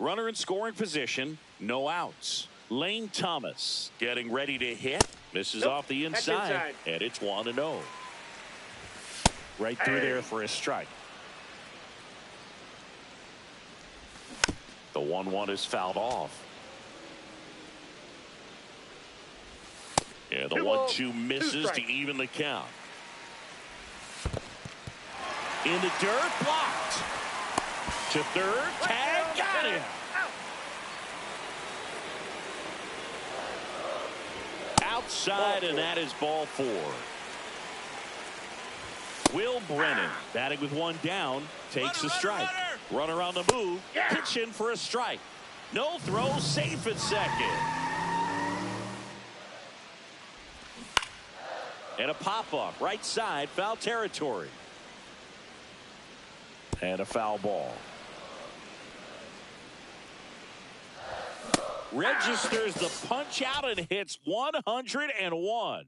Runner in scoring position, no outs. Lane Thomas getting ready to hit. Misses off the inside, and it's 1-0. Right through there for a strike. The 1-1 is fouled off. And the 1-2 misses to even the count. In the dirt, blocked. To third, tag, got him. Outside, and that is ball 4. Will Brennan, batting with one down, takes a strike. Runner on the move, pitch in for a strike. No throw, safe at second. And a pop-up, right side, foul territory. And a foul ball. Registers the punch out and hits 101.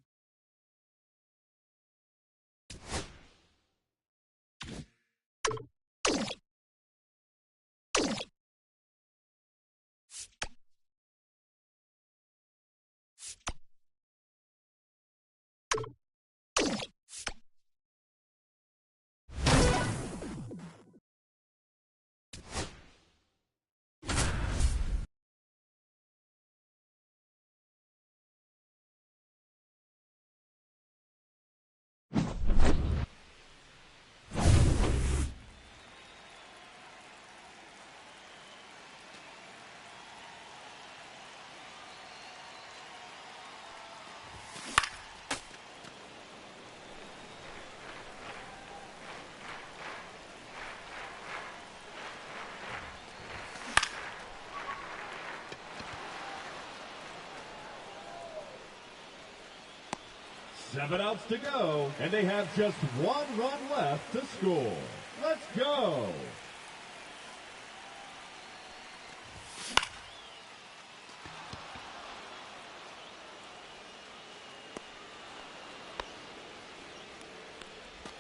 Seven outs to go, and they have just one run left to score. Let's go.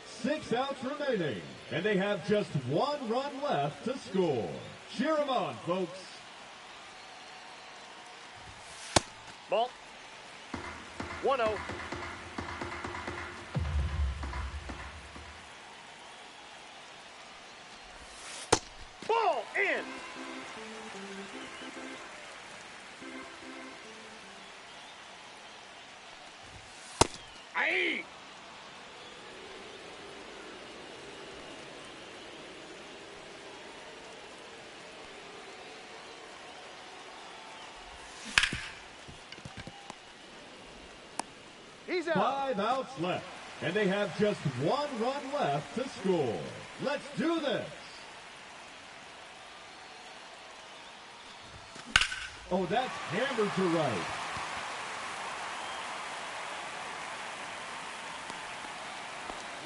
Six outs remaining, and they have just one run left to score. Cheer them on, folks. Ball. 1-0. Ball in. Aye. He's out. 5 outs left, and they have just one run left to score. Let's do this. Oh, that's hammered to right.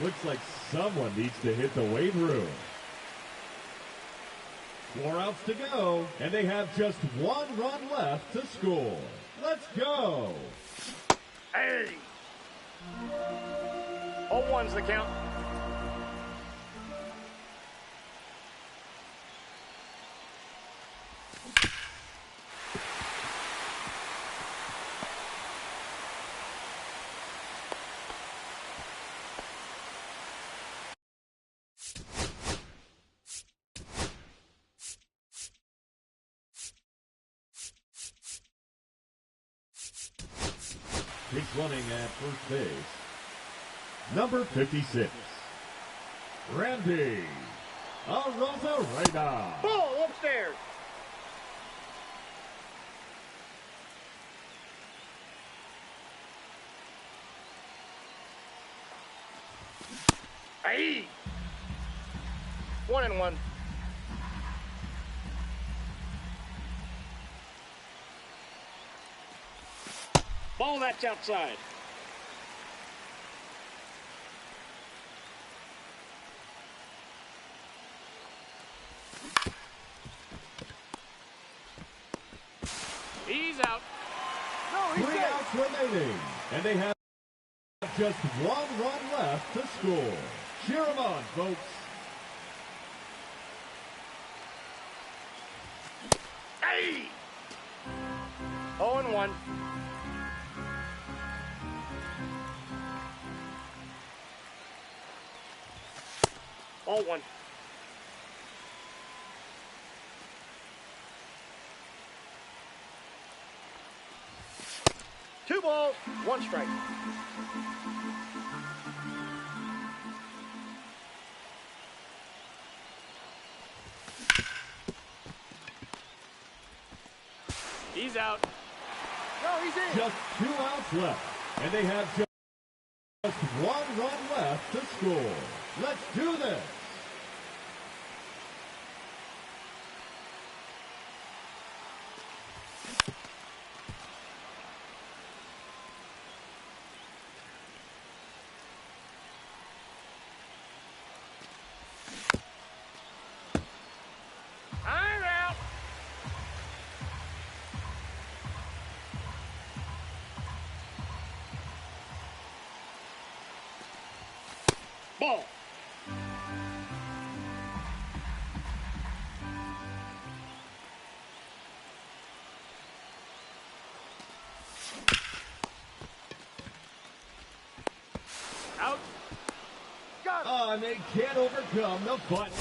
Looks like someone needs to hit the weight room. 4 outs to go, and they have just one run left to score. Let's go. Hey. 0-1's the count. He's running at first base. Number 56, Randy Arozarena. Ball upstairs. Hey! 1-1. Ball that's outside. He's out. No, he's Three out. outs remaining, and they have just one run left to score. Cheer them on, folks. Hey! 0-1. Ball one. Two balls, one strike. He's out. No, he's in. Just 2 outs left, and they have just one run left to score. Let's do this. I'm out. Ball. Out. Got it. And they can't overcome the bunt.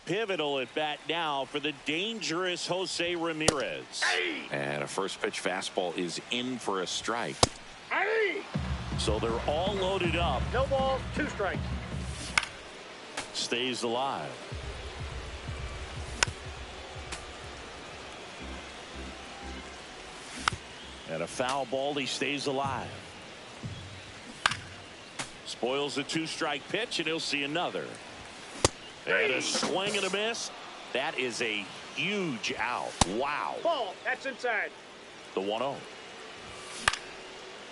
Pivotal at bat now for the dangerous Jose Ramirez. Hey! And a first pitch fastball is in for a strike. Hey! So they're all loaded up. No balls, two strikes. Stays alive. And a foul ball, he stays alive. Spoils a 2-strike pitch, and he'll see another. And a swing and a miss. That is a huge out. Wow. Ball, that's inside. The 1-0.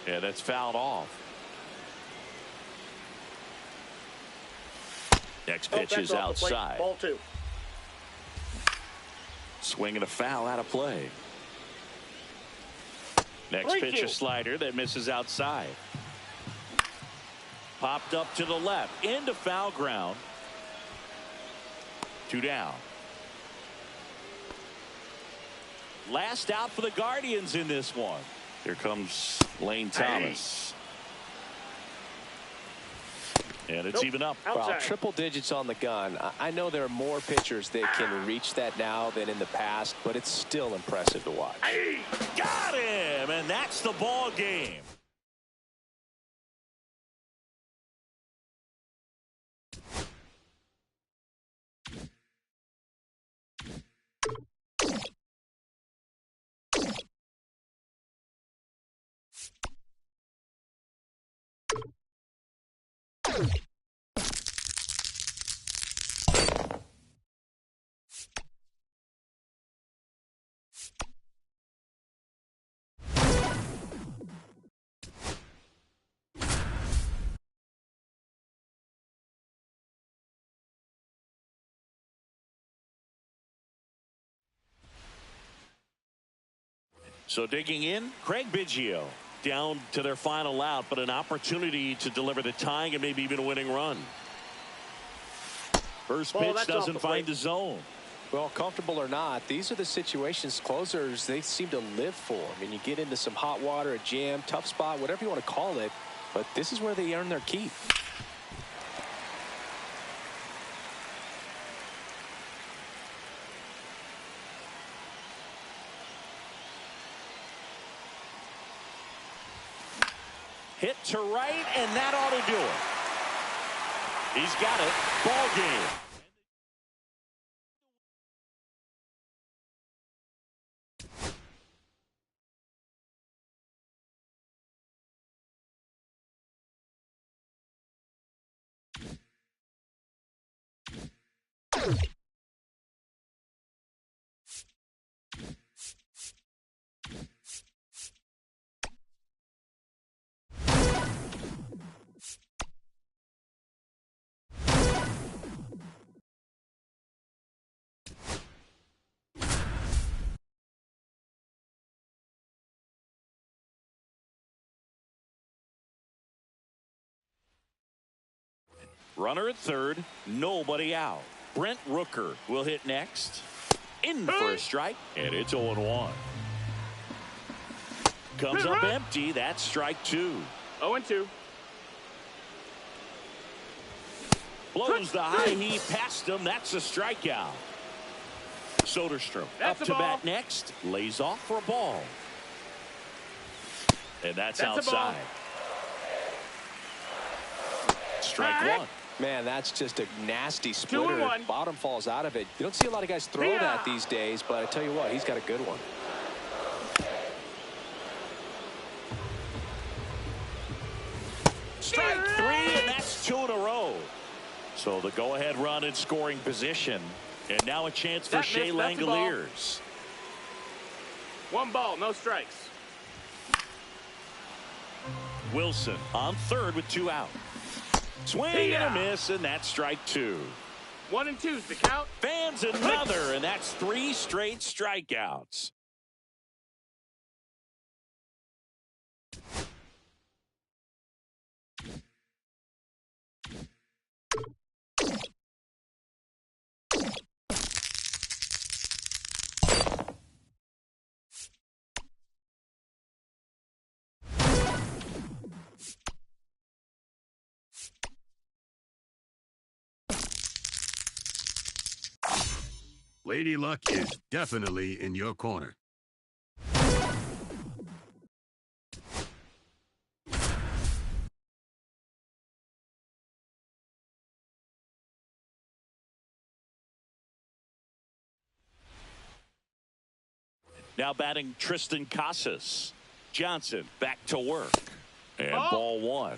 Yeah, that's fouled off. Next pitch is outside. Ball two. Swing and a foul out of play. Next pitch, a slider that misses outside. Popped up to the left, into foul ground. 2 down. Last out for the Guardians in this one. Here comes Lane Thomas. And it's even up. Well, triple digits on the gun. I know there are more pitchers that can reach that now than in the past, but it's still impressive to watch. Got him, and that's the ball game. So digging in, Craig Biggio down to their final out, but an opportunity to deliver the tying and maybe even a winning run. First pitch doesn't find the zone. Well, comfortable or not, these are the situations closers they seem to live for. I mean, you get into some hot water, a jam, tough spot, whatever you want to call it, but this is where they earn their keep. Hit to right, and that ought to do it. He's got it. Ball game. Runner at third, nobody out. Brent Rooker will hit next. In for a strike, and it's 0-1. Comes up empty. That's strike 2. 0-2. Blows the high heat past him. That's a strikeout. Soderstrom up to bat next. Lays off for a ball. And that's outside. Strike 1. Man, that's just a nasty splitter. Bottom falls out of it. You don't see a lot of guys throw that these days, but I tell you what, he's got a good one. Strike 3, and that's 2 in a row. So the go-ahead run in scoring position. And now a chance for Shea Langoliers. 1 ball, no strikes. Wilson on third with 2 out. Swing and a miss, and that's strike 2. 1 and 2's the count. Fans another, and that's 3 straight strikeouts. Lady Luck is definitely in your corner. Now batting Tristan Casas. Johnson back to work. And ball 1.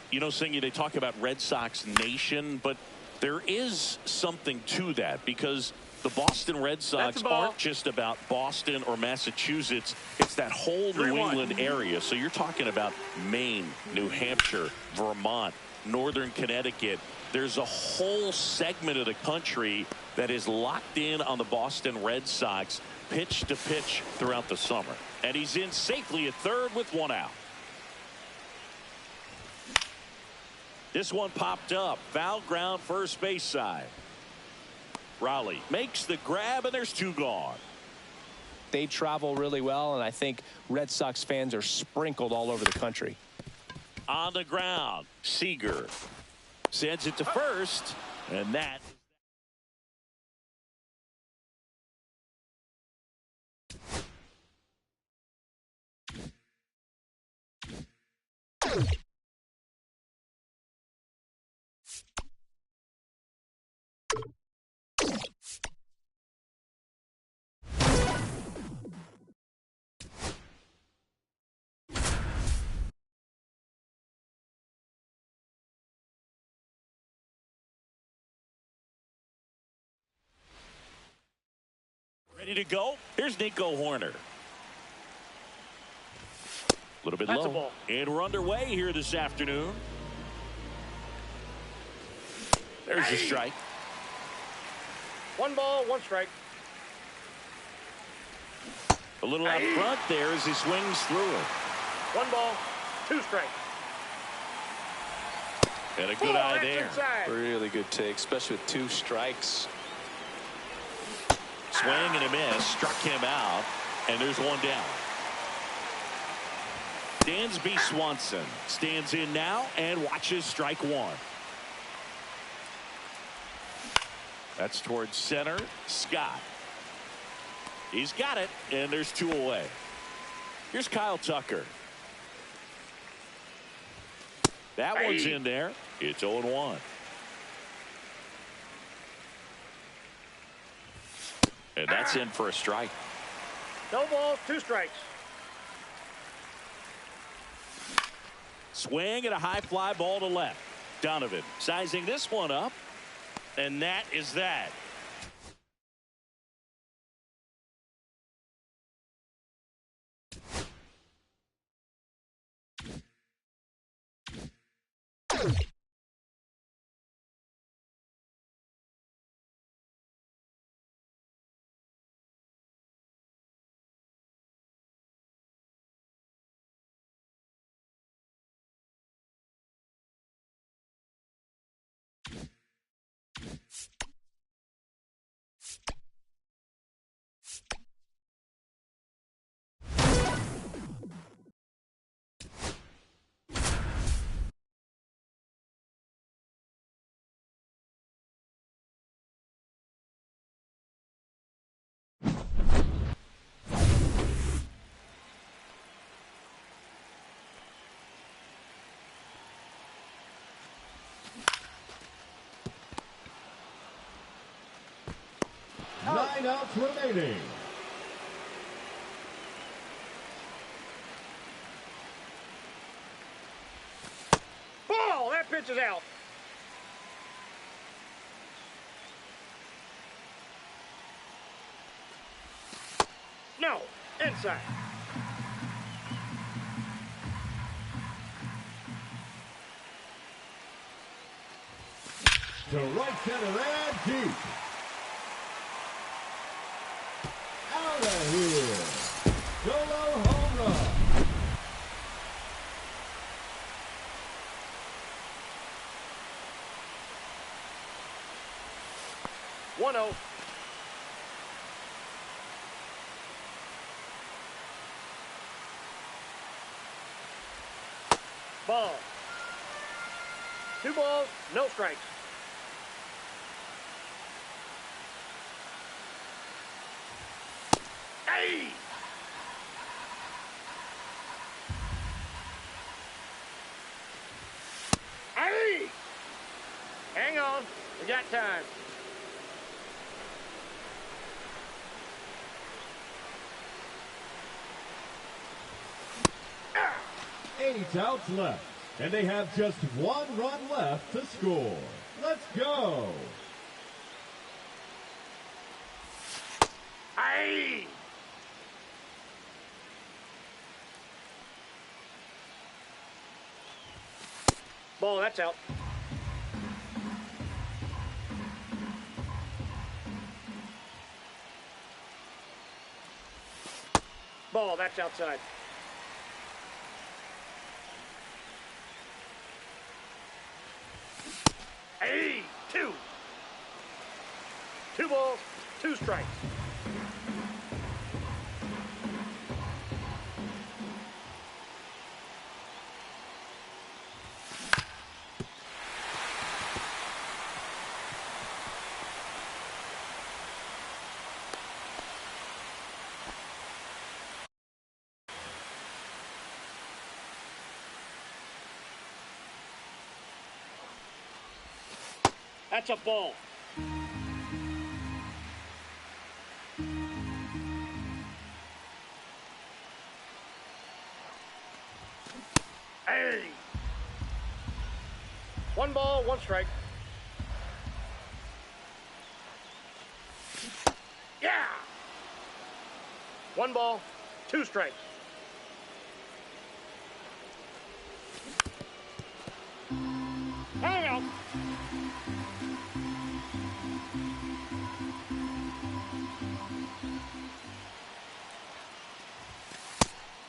You know, Singy, they talk about Red Sox Nation, but there is something to that because the Boston Red Sox aren't just about Boston or Massachusetts. It's that whole New England area. So you're talking about Maine, New Hampshire, Vermont, Northern Connecticut. There's a whole segment of the country that is locked in on the Boston Red Sox pitch to pitch throughout the summer. And he's in safely at third with 1 out. This one popped up. Foul ground first base side. Raleigh makes the grab, and there's 2 gone. They travel really well, and I think Red Sox fans are sprinkled all over the country. On the ground, Seager sends it to first, and that. Ready to go. Here's Nico Horner. A little bit low. And we're underway here this afternoon. There's a strike. 1 ball, 1 strike. A little out front there as he swings through it. 1 ball, 2 strikes. And a good eye there. Inside. Really good take, especially with 2 strikes. Swing and a miss. Struck him out. And there's 1 down. Dansby Swanson stands in now and watches strike 1. That's towards center. Scott. He's got it, and there's 2 away. Here's Kyle Tucker. That one's in there. It's 0-1. And that's in for a strike. No balls, 2 strikes. Swing and a high fly ball to left. Donovan sizing this one up. And that is that. Nine outs remaining. Ball! That pitch is out. No. Inside. To right center and deep. Out of here. Solo home run. One 0. Ball. 2 balls, no strikes. Hey! Hey! Hang on, we got time. Eight outs left, and they have just 1 run left to score. Let's go. Hey! Ball, that's out. Ball, that's outside. Hey, 2. 2 balls, 2 strikes. That's a ball. Hey! 1 ball, 1 strike. Yeah! 1 ball, 2 strikes. Hang on.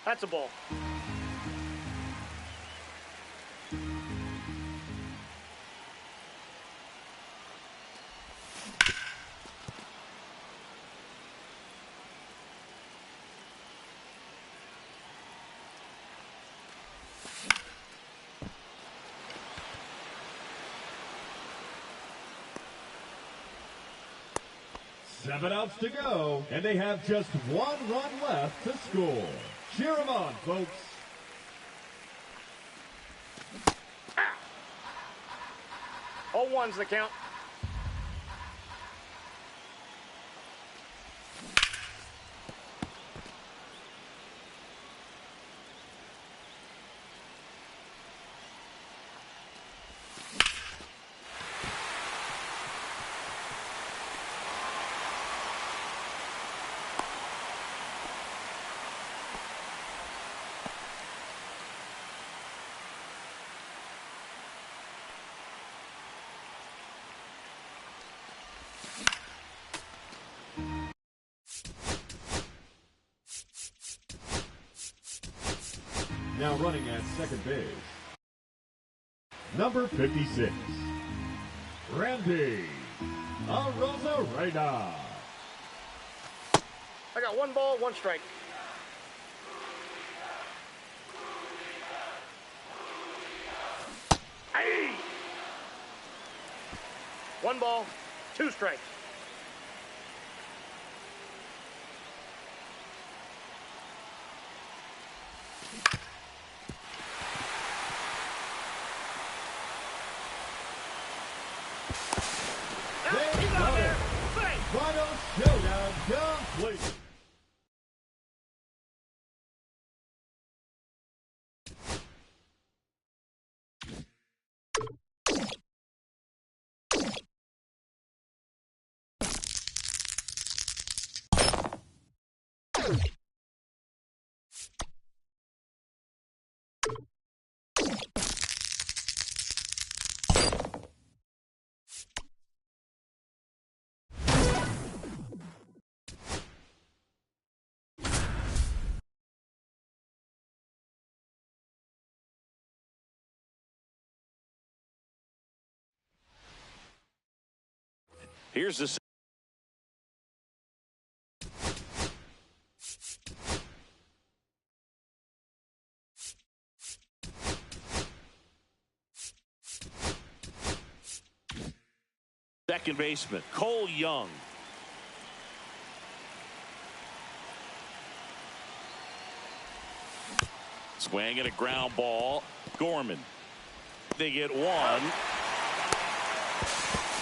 That's a ball. Seven outs to go, and they have just one run left to score. Cheer them on, folks. Ah. 0-1's the count. Now running at second base, number 56, Randy Arozarena. I got 1 ball, 1 strike. Aye. 1 ball, 2 strikes. Final showdown complete. Here's the second baseman, Cole Young. Swing at a ground ball. Gorman. They get 1.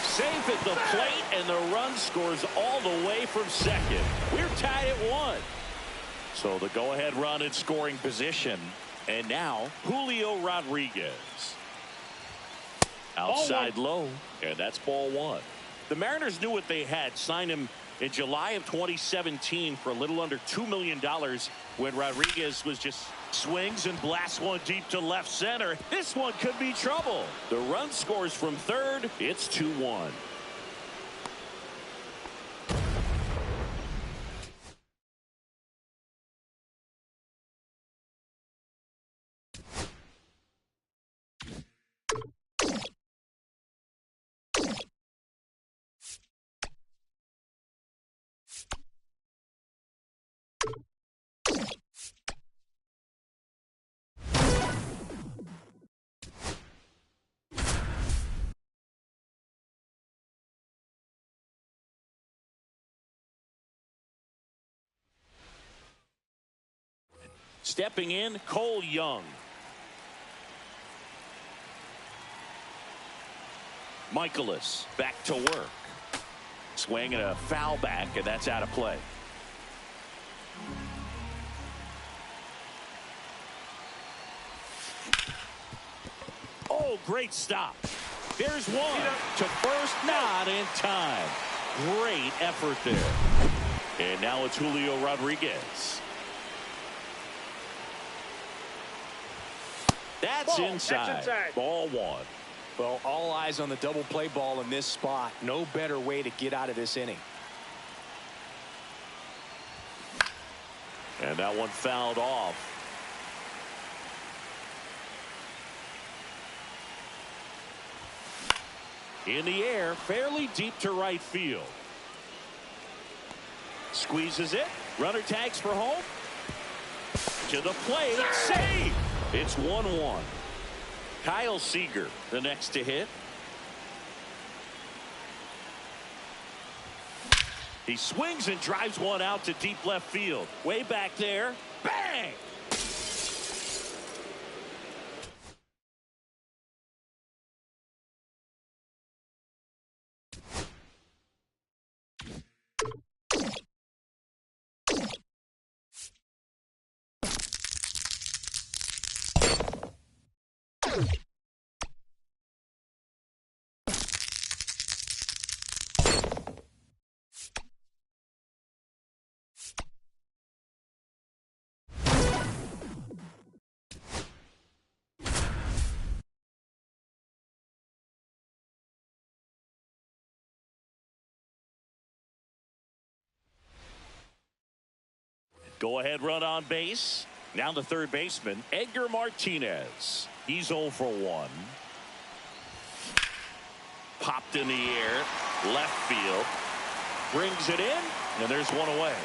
Safe at the plate, and the run scores all the way from second. We're tied at 1. So the go-ahead run in scoring position. And now, Julio Rodriguez. Outside low, and that's ball 1. The Mariners knew what they had. Signed him in July of 2017 for a little under $2 million when Rodriguez was just swings and blasts one deep to left center. This one could be trouble. The run scores from third. It's 2-1. Stepping in, Cole Young. Michaelis back to work. Swing and a foul back, and that's out of play. Oh, great stop. There's one to first, not in time. Great effort there. And now it's Julio Rodriguez. That's inside. Ball 1. Well, all eyes on the double play ball in this spot. No better way to get out of this inning. And that one fouled off. In the air, fairly deep to right field. Squeezes it. Runner tags for home. To the plate. Save! It's 1-1. Kyle Seager, the next to hit. He swings and drives one out to deep left field. Way back there. Bang! Go ahead run on base. Now the third baseman, Edgar Martinez. He's 0 for 1. Popped in the air. Left field. Brings it in. And there's one away.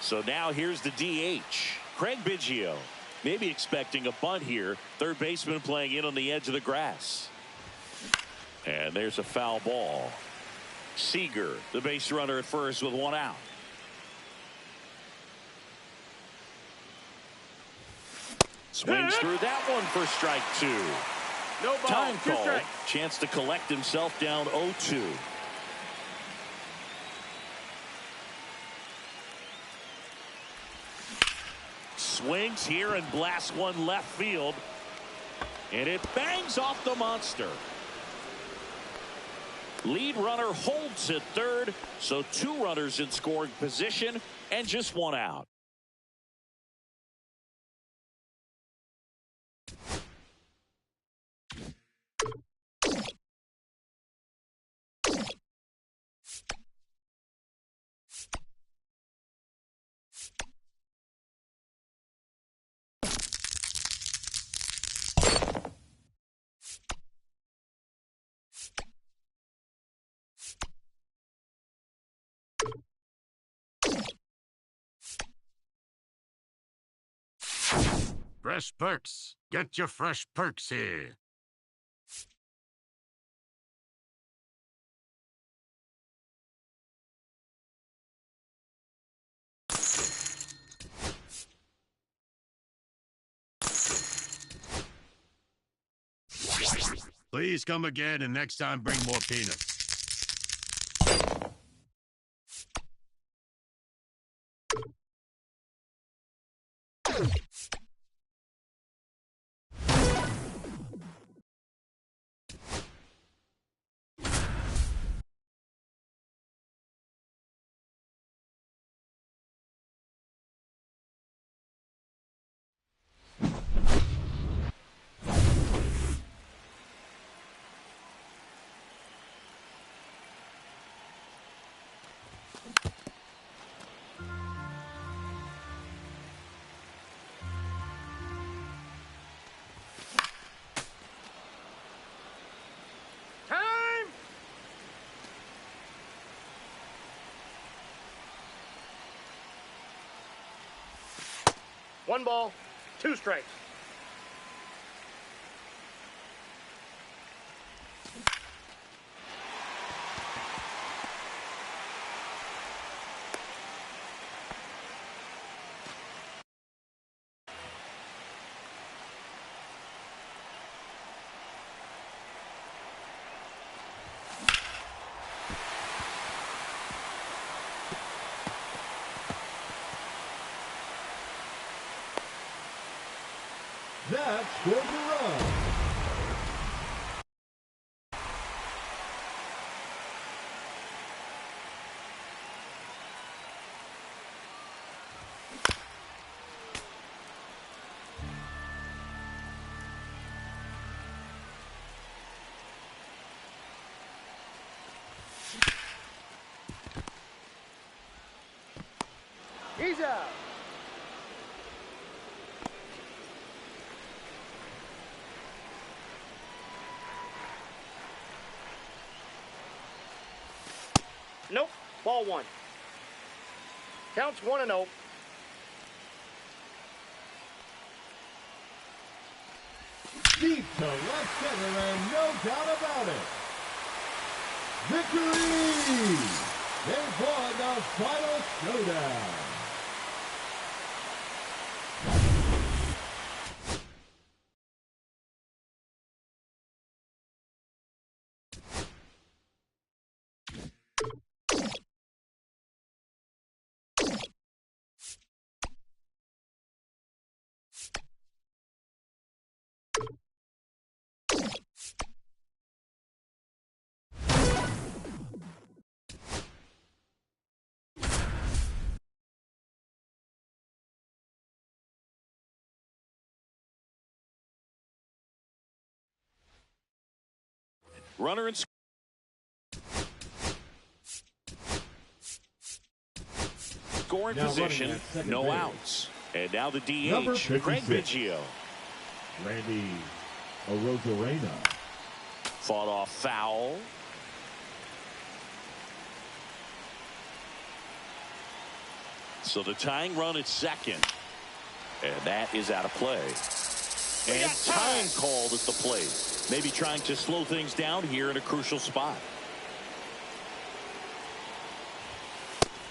So now here's the DH. Craig Biggio. Maybe expecting a bunt here. Third baseman playing in on the edge of the grass. And there's a foul ball. Seager, the base runner at first with one out. Swings through that one for strike 2. No ball. Time call. Strike. Chance to collect himself down 0-2. Swings here and blasts one left field. And it bangs off the monster. Lead runner holds at third, so 2 runners in scoring position and just 1 out. Fresh perks. Get your fresh perks here. Please come again and next time bring more peanuts. Time! 1 ball, 2 strikes. That scores a run. He's out. Nope. Ball one. Counts 1-0. Deep to left center, and no doubt about it. Victory! They've won the final showdown. Runner in scoring position, no base. outs. And now the Number DH, 56. Craig Biggio. Randy Arozarena. Fought off foul. So the tying run at second. And that is out of play. And time called at the plate. Maybe trying to slow things down here in a crucial spot.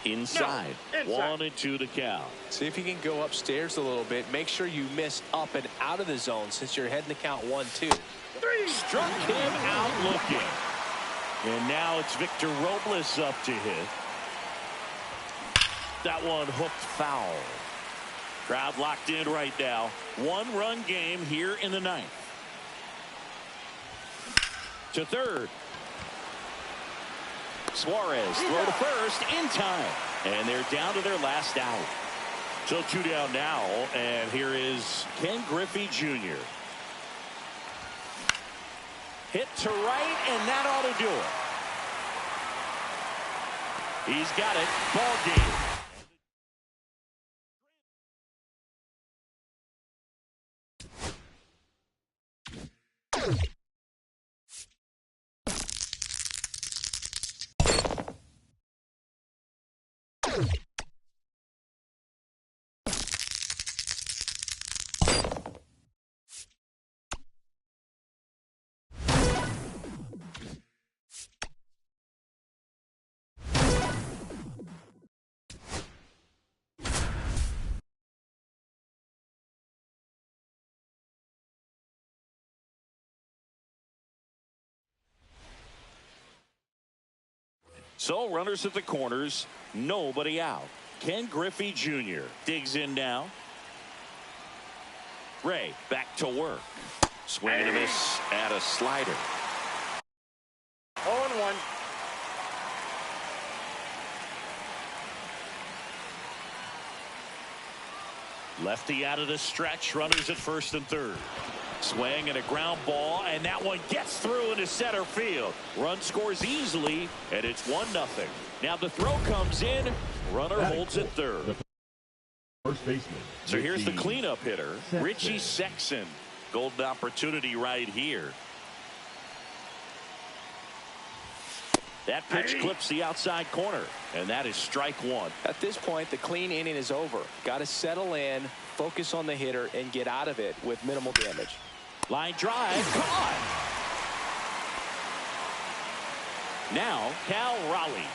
Inside. Inside. 1-2 to count. See if you can go upstairs a little bit. Make sure you miss up and out of the zone since you're heading to count 1-2. Struck him out looking. And now it's Victor Robles up to hit. That one hooked foul. Crowd locked in right now. One-run game here in the ninth. To third. Suarez throw to first in time. And they're down to their last out. So 2 down now. And here is Ken Griffey Jr. Hit to right, and that ought to do it. He's got it. Ball game. So runners at the corners, nobody out. Ken Griffey Jr. digs in now. Ray back to work. Swing and a miss at a slider. 0-1. Lefty out of the stretch. Runners at first and third. Swing and a ground ball, and that one gets through into center field. Run scores easily, and it's 1-0. Now the throw comes in. Runner holds it third. First baseman. So here's the cleanup hitter, Sexton. Richie Sexton. Golden opportunity right here. That pitch clips the outside corner, and that is strike one. At this point, the clean inning is over. Got to settle in, focus on the hitter, and get out of it with minimal damage. Line drive, caught. Now, Cal Raleigh.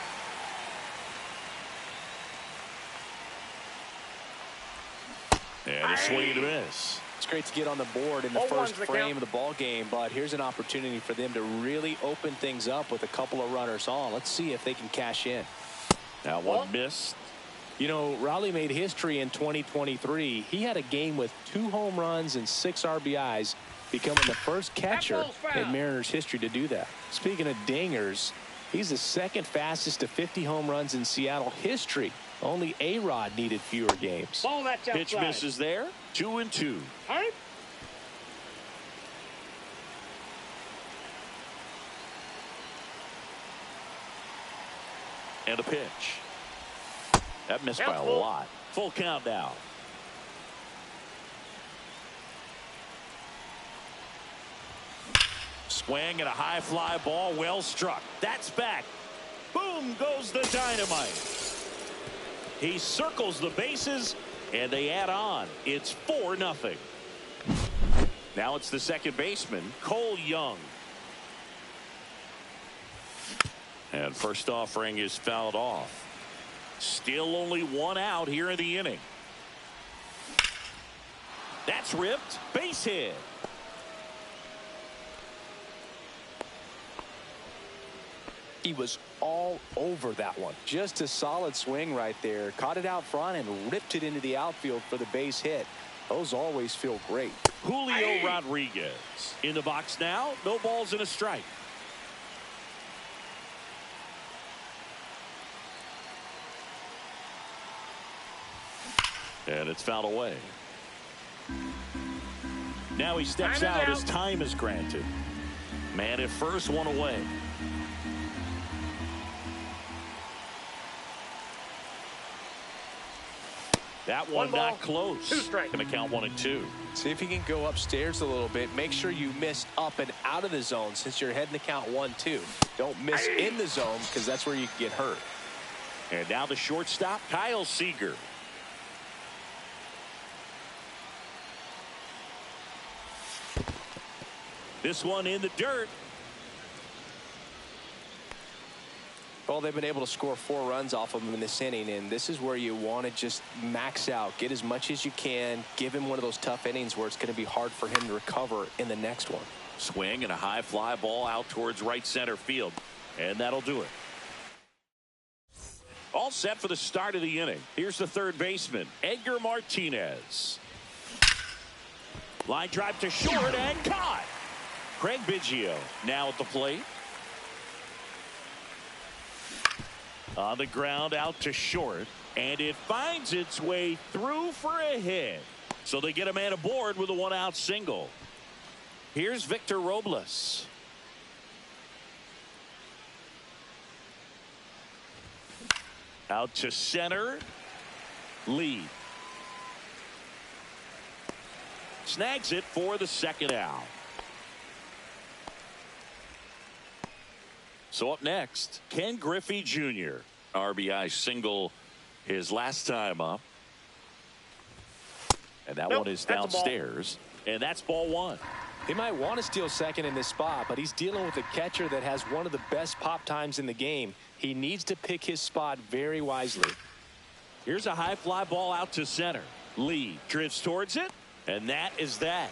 And a swing and a miss. It's great to get on the board in the first frame of the ball game, but here's an opportunity for them to really open things up with a couple of runners on. Let's see if they can cash in. Now one missed. You know, Raleigh made history in 2023. He had a game with 2 home runs and 6 RBIs, becoming the first catcher in Mariners history to do that. Speaking of dingers, he's the second fastest to 50 home runs in Seattle history. Only A-Rod needed fewer games. Pitch misses there. 2-2. And a pitch. That missed by a lot. Full count now. Swing and a high fly ball, well struck. That's back. Boom goes the dynamite. He circles the bases and they add on. It's 4-0. Now it's the second baseman, Cole Young. And first offering is fouled off. Still only one out here in the inning. That's ripped. Base hit. He was all over that one. Just a solid swing right there. Caught it out front and ripped it into the outfield for the base hit. Those always feel great. Julio Rodriguez in the box now. No balls and a strike. And it's fouled away. Now he steps out as time is granted. Man at first, one away. That one not close. 2 strikes. Gonna count 1 and 2. See if you can go upstairs a little bit. Make sure you miss up and out of the zone since you're heading to count 1-2. Don't miss in the zone because that's where you can get hurt. And now the shortstop, Kyle Seager. This one in the dirt. Well, they've been able to score 4 runs off of him in this inning, and this is where you want to just max out. Get as much as you can. Give him one of those tough innings where it's going to be hard for him to recover in the next one. Swing and a high fly ball out towards right center field. And that'll do it. All set for the start of the inning. Here's the third baseman, Edgar Martinez. Line drive to short and caught. Craig Biggio now at the plate. On the ground out to short. And it finds its way through for a hit. So they get a man aboard with a 1-out single. Here's Victor Robles. Out to center. Lee. Snags it for the second out. So up next, Ken Griffey Jr. RBI single his last time up. And that one is downstairs. And that's ball 1. He might want to steal second in this spot, but he's dealing with a catcher that has one of the best pop times in the game. He needs to pick his spot very wisely. Here's a high fly ball out to center. Lee drifts towards it, and that is that.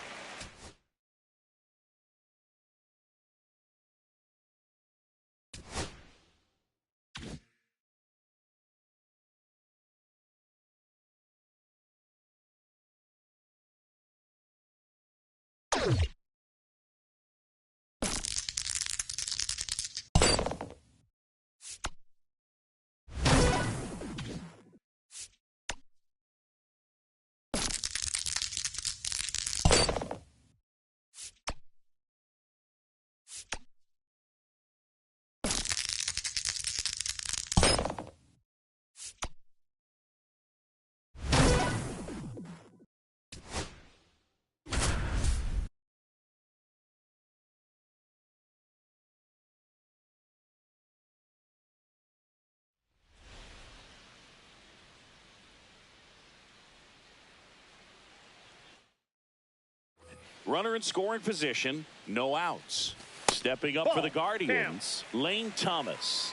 Runner in scoring position, no outs. Stepping up for the Guardians, Lane Thomas.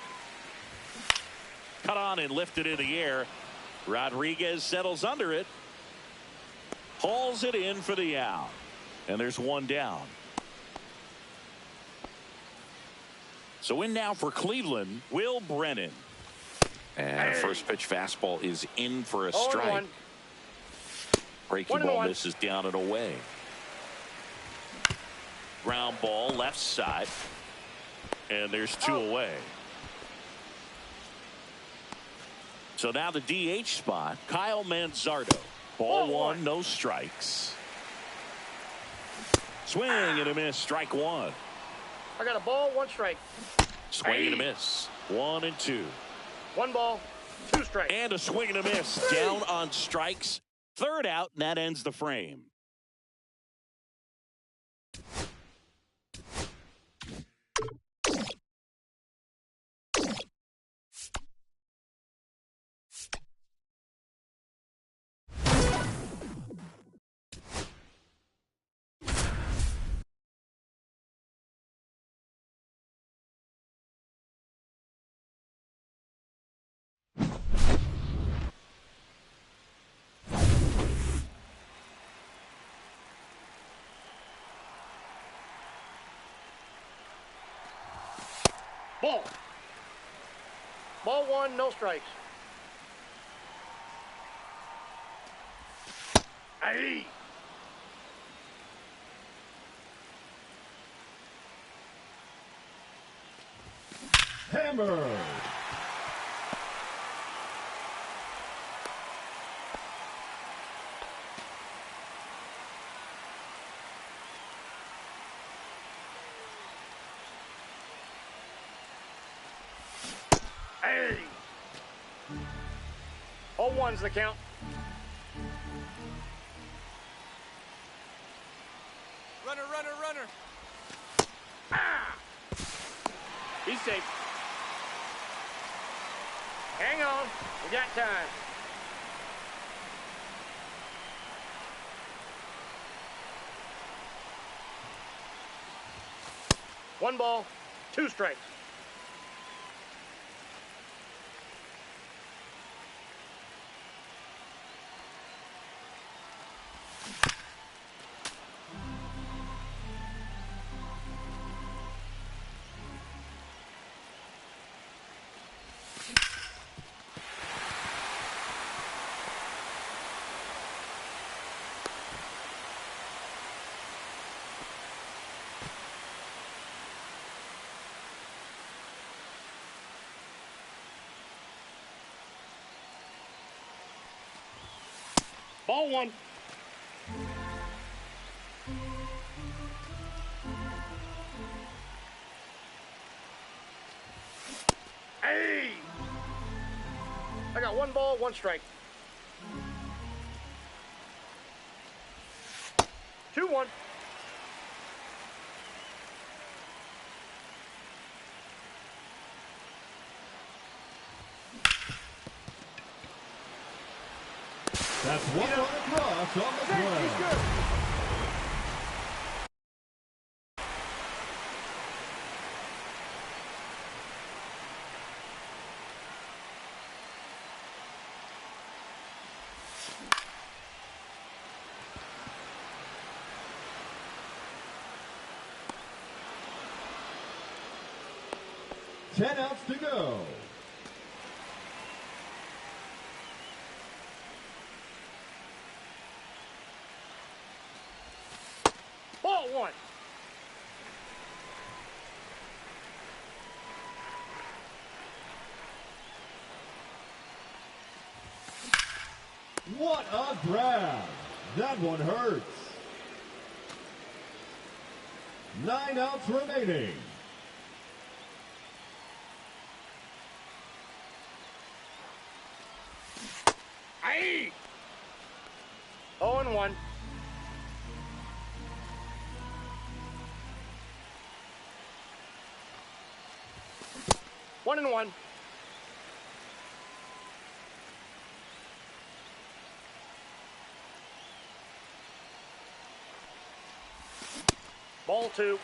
Cut on and lifted in the air. Rodriguez settles under it. Hauls it in for the out. And there's one down. So in now for Cleveland, Will Brennan. And first pitch fastball is in for a strike. Breaking ball misses down and away. Ground ball left side. And there's 2 away. So now the DH spot, Kyle Manzardo. Ball 1, no strikes. Swing and a miss, strike 1. I got a ball, 1 strike. Swing and a miss, 1 and 2. 1 ball, 2 strikes. And a swing and a miss. Down on strikes. Third out, and that ends the frame. Ball. Ball 1, no strikes. Aye. Hammer. Hey. 0-1's the count. Runner, runner, runner. Ah. He's safe. Hang on. We got time. One ball, 2 strikes. Ball 1. Hey! I got 1 ball, 1 strike. 2-1. That's 1 run across on the play. Ten outs to go. Ball 1. What a grab. That one hurts. 9 outs remaining. Aye! 0-1. One and 1. Ball 2.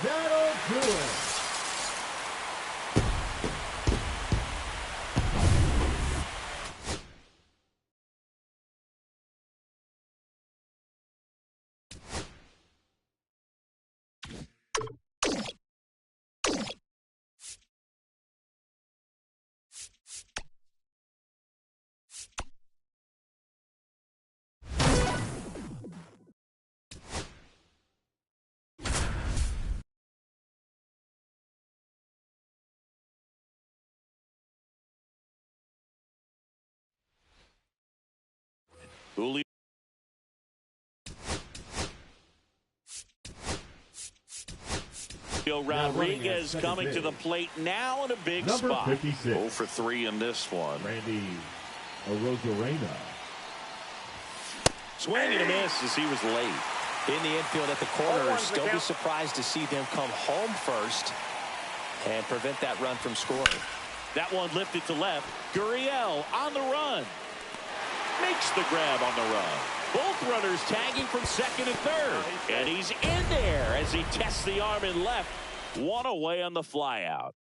That'll do it. Julio Rodriguez coming to the plate now in a big spot. 56. 0 for 3 in this one. Randy Arozarena. Swing and a miss as he was late. In the infield at the corners, don't be surprised to see them come home first and prevent that run from scoring. That one lifted to left. Gurriel on the run. Makes the grab on the run. Both runners tagging from second and third. And he's in there as he tests the arm in left. One away on the flyout.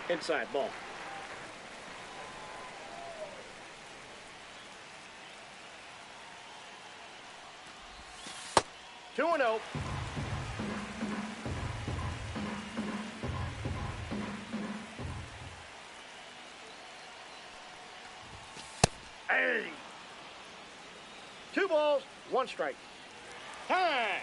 Inside ball. Two and 0. Hey. 2 balls, 1 strike. Time.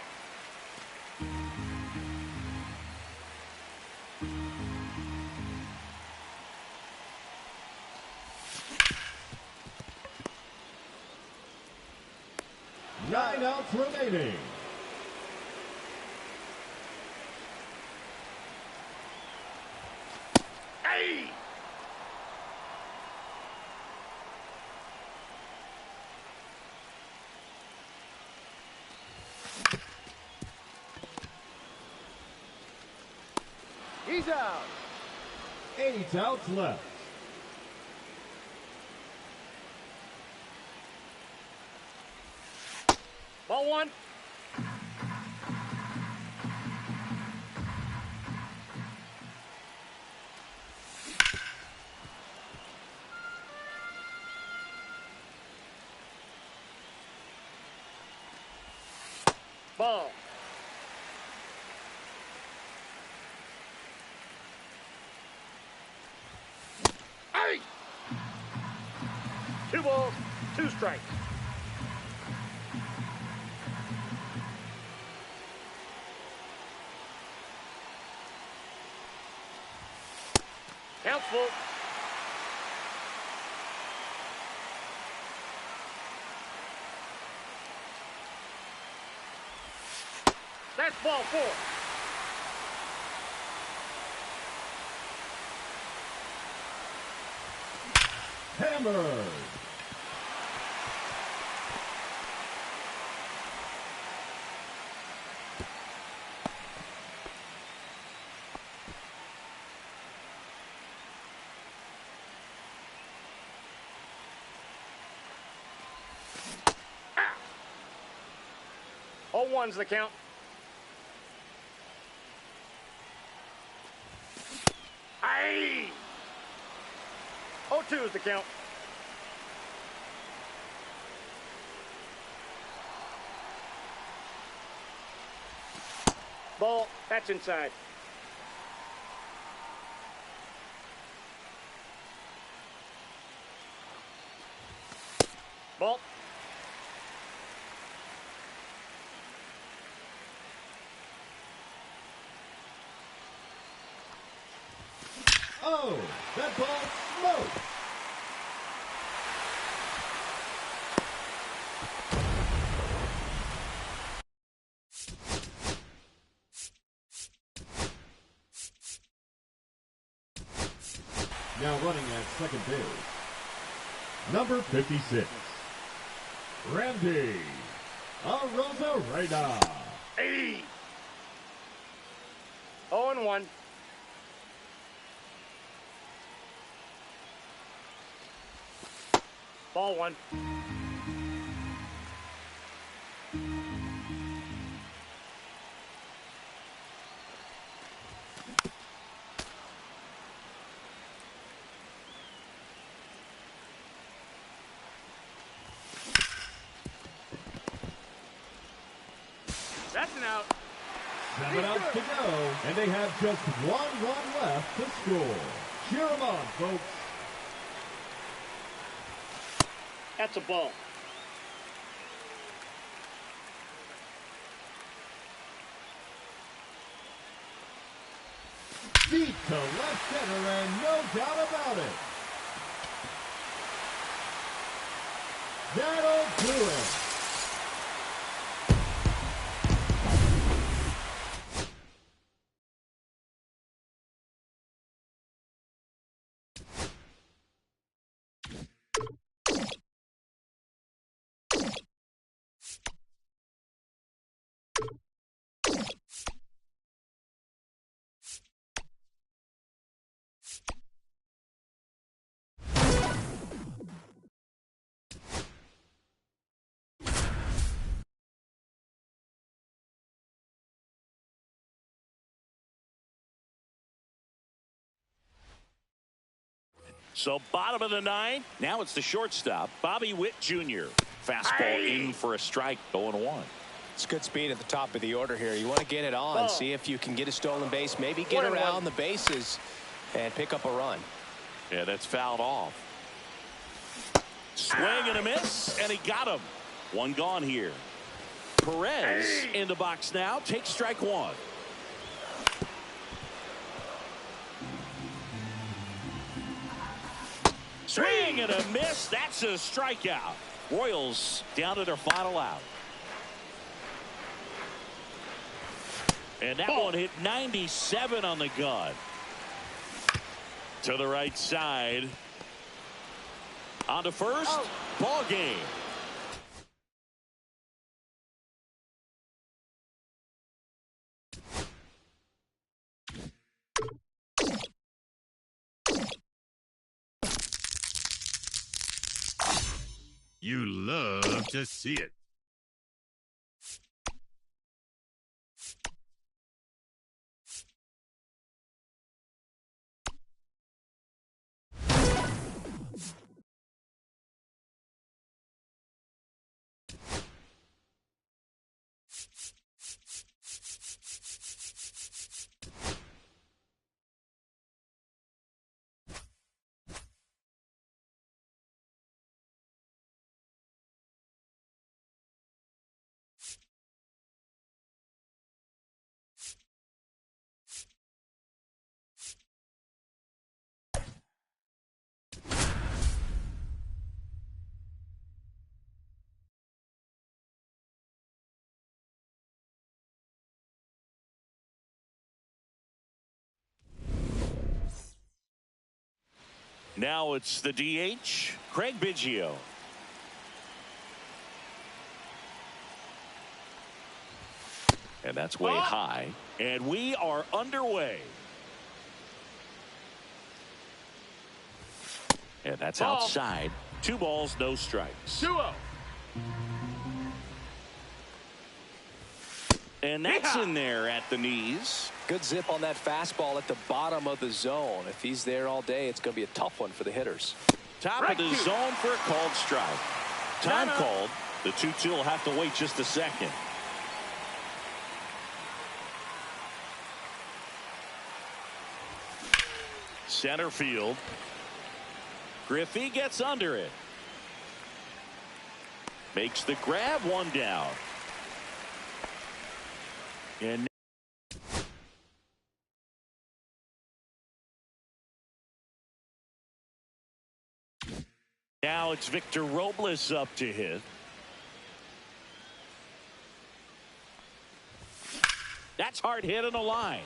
Nine outs remaining. Hey! He's out. 8 outs left. Ball 1. Ball. Hey! 2 balls, 2 strikes. Count's full. That's ball 4. Hammered. All 1's the count. Aye! 0-2 is the count. Ball, that's inside. Ball. Oh, that ball smoked. Now running at second base, number 56, Randy Arozarena. Hey! 0-1. Ball one. That's an out. 7 outs to go, and they have just 1 run left to score. Cheer them on, folks. That's a ball. Deep to left center, and no doubt about it. That'll do it. So bottom of the ninth. Now it's the shortstop, Bobby Witt Jr. Fastball in for a strike, 0-1. It's good speed at the top of the order here. You want to get it on, see if you can get a stolen base, maybe get around the bases and pick up a run. Yeah, that's fouled off. Swing and a miss, and he got him. One gone here. Perez in the box now. Takes strike one. Swing and a miss. That's a strikeout. Royals down to their final out. And that one hit 97 on the gun. To the right side. On to first. Ball game. You love to see it. Now it's the DH, Craig Biggio. And that's way high. And we are underway. And that's outside. 2 balls, no strikes. 2-0. And that's in there at the knees. Good zip on that fastball at the bottom of the zone. If he's there all day, it's going to be a tough one for the hitters. Top of the zone for a called strike. Time called. The 2-2 will have to wait just a second. Center field. Griffey gets under it. Makes the grab, 1 down. And now it's Victor Robles up to hit. That's hard hit on the line.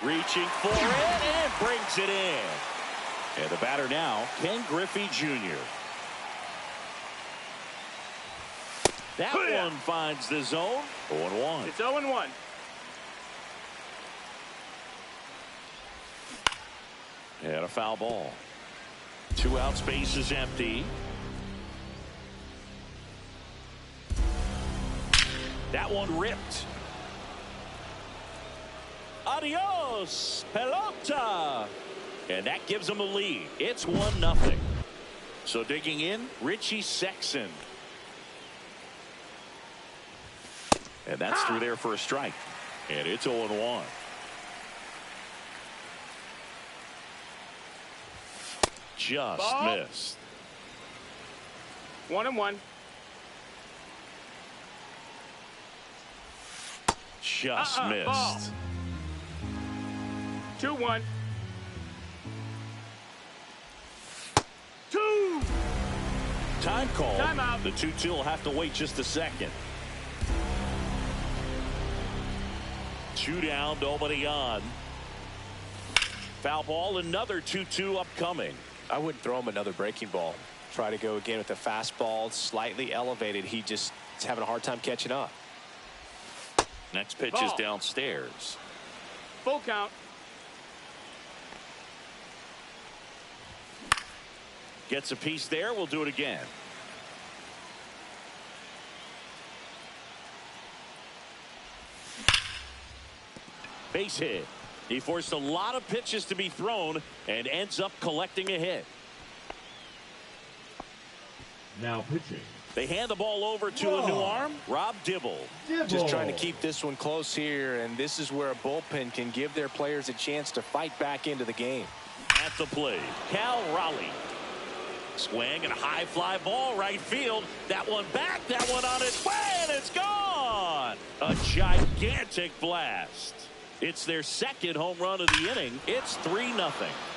Reaching for it and brings it in. And the batter now, Ken Griffey Jr. That one finds the zone. 0-1. It's 0-1. And a foul ball. 2 outs, base is empty. That one ripped. Adios, pelota. And that gives them a lead. It's 1-0. So digging in, Richie Sexson. And that's through there for a strike. And it's 0-1. Just missed. 1-1. Just missed. 2-1. 2. Time call. Timeout. The 2-2 will have to wait just a second. 2 down, nobody on. Foul ball, another 2-2 upcoming. I wouldn't throw him another breaking ball. Try to go again with the fastball, slightly elevated. He just is having a hard time catching up. Next pitch is downstairs. Full count. Gets a piece there. We'll do it again. Base hit. He forced a lot of pitches to be thrown and ends up collecting a hit. Now pitching. They hand the ball over to a new arm, Rob Dibble. Just trying to keep this one close here, and this is where a bullpen can give their players a chance to fight back into the game. At the plate, Cal Raleigh. Swing and a high fly ball right field. That one back, that one on its way, and it's gone. A gigantic blast. It's their second home run of the inning. It's 3-0.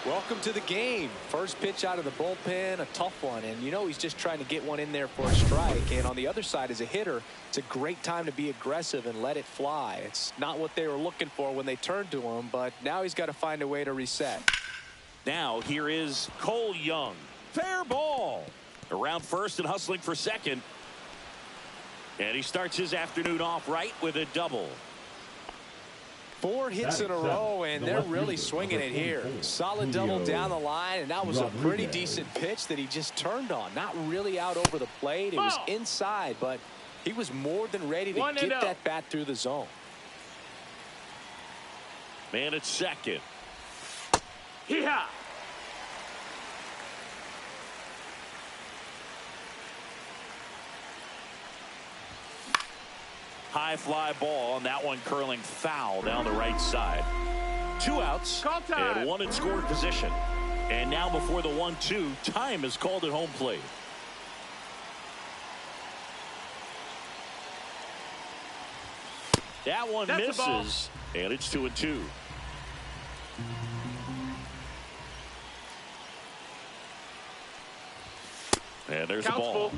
Welcome to the game. First pitch out of the bullpen, a tough one. And you know he's just trying to get one in there for a strike. And on the other side, as a hitter, it's a great time to be aggressive and let it fly. It's not what they were looking for when they turned to him, but now he's got to find a way to reset. Now here is Cole Young. Fair ball. Around first and hustling for second. And he starts his afternoon off right with a double. 4 hits in a row, and they're really swinging it here. Solid double down the line, and that was a pretty decent pitch that he just turned on. Not really out over the plate. It was inside, but he was more than ready to get that bat through the zone. Man at second. Hee-haw! High fly ball, and that one curling foul down the right side. 2 outs and 1 in scoring position. And now before the 1-2, time is called at home plate. That one misses, and it's 2-2. And there's the ball.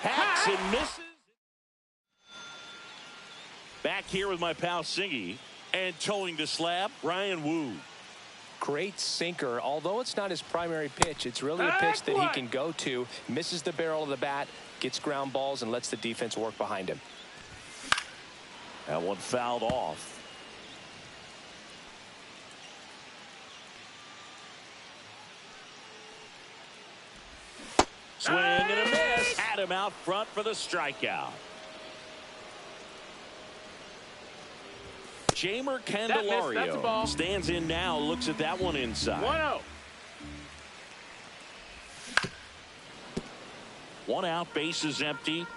Hacks and misses. Back here with my pal Singy, and towing the slab, Ryan Wu. Great sinker. Although it's not his primary pitch, it's really a pitch that he can go to. Misses the barrel of the bat, gets ground balls, and lets the defense work behind him. That one fouled off. Swing and a miss. Had him out front for the strikeout. Jamer Candelario stands in now, looks at that one inside. 1-0. 1 out, base is empty.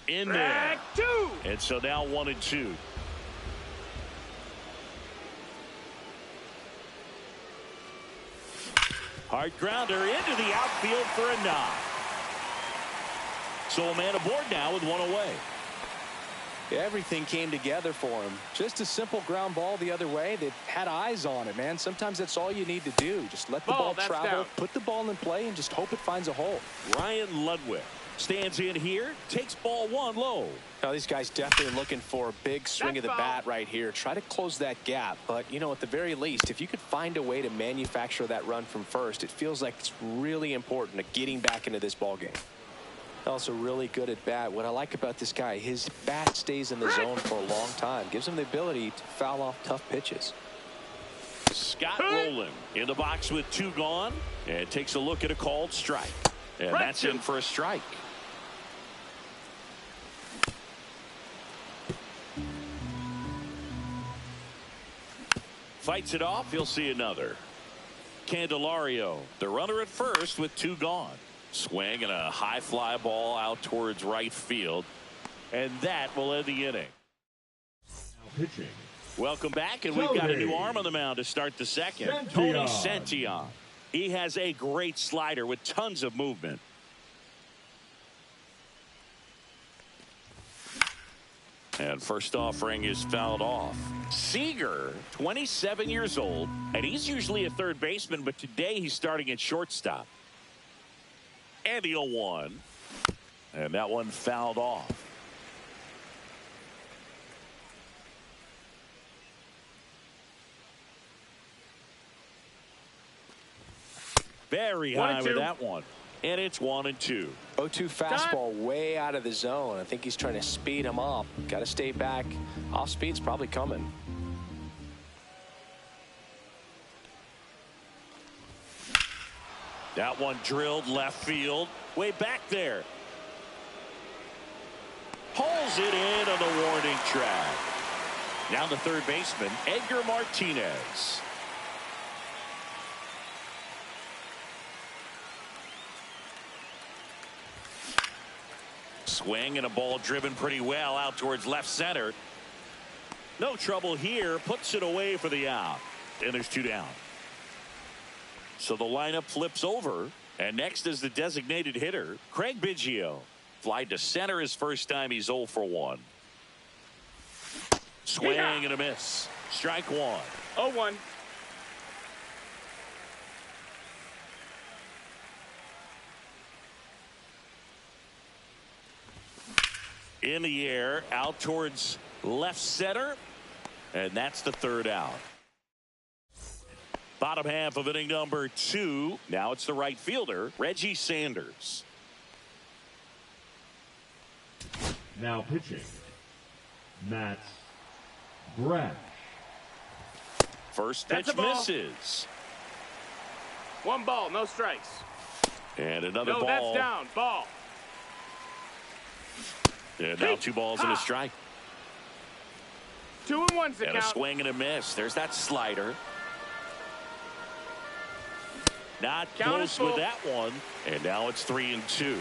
In there. And so now 1-2. Hard grounder into the outfield for a knock. So a man aboard now with 1 away. Everything came together for him. Just a simple ground ball the other way that had eyes on it, man. Sometimes that's all you need to do. Just let the ball travel, put the ball in play, and just hope it finds a hole. Ryan Ludwig stands in here, takes ball 1 low. Now these guys definitely looking for a big swing of the bat right here. Try to close that gap. But, you know, at the very least, if you could find a way to manufacture that run from first, it feels like it's really important to getting back into this ball game. Also really good at bat. What I like about this guy, his bat stays in the zone for a long time. Gives him the ability to foul off tough pitches. Scott rolling in the box with 2 gone, and takes a look at a called strike. And that's in for a strike. Fights it off. He'll see another. Candelario, the runner at first with 2 gone. Swing and a high fly ball out towards right field. And that will end the inning. Now pitching. Welcome back, and we've got a new arm on the mound to start the second. Tony Santillan. He has a great slider with tons of movement. And first offering is fouled off. Seager, 27 years old, and he's usually a third baseman, but today he's starting at shortstop. And the 0-1. And that one fouled off. Very high with that one. And it's 1-2. 0-2 fastball way out of the zone. I think he's trying to speed him up. Got to stay back. Off speed's probably coming. That one drilled left field. Way back there. Pulls it in on the warning track. Now the third baseman, Edgar Martinez. Swing and a ball driven pretty well out towards left center. No trouble here. Puts it away for the out. And there's 2 down. So the lineup flips over. And next is the designated hitter, Craig Biggio. Flied to center his first time. He's 0 for 1. Swing and a miss. Strike 1. 0-1. In the air, out towards left center. And that's the third out. Bottom half of inning number 2. Now it's the right fielder, Reggie Sanders. Now pitching, Matt Brash. First pitch misses. 1 ball, no strikes. And another ball. No, that's down. Ball. And now 2 balls and a strike. 2-1's the and count. A swing and a miss. There's that slider. Not close with that one. And now it's 3-2.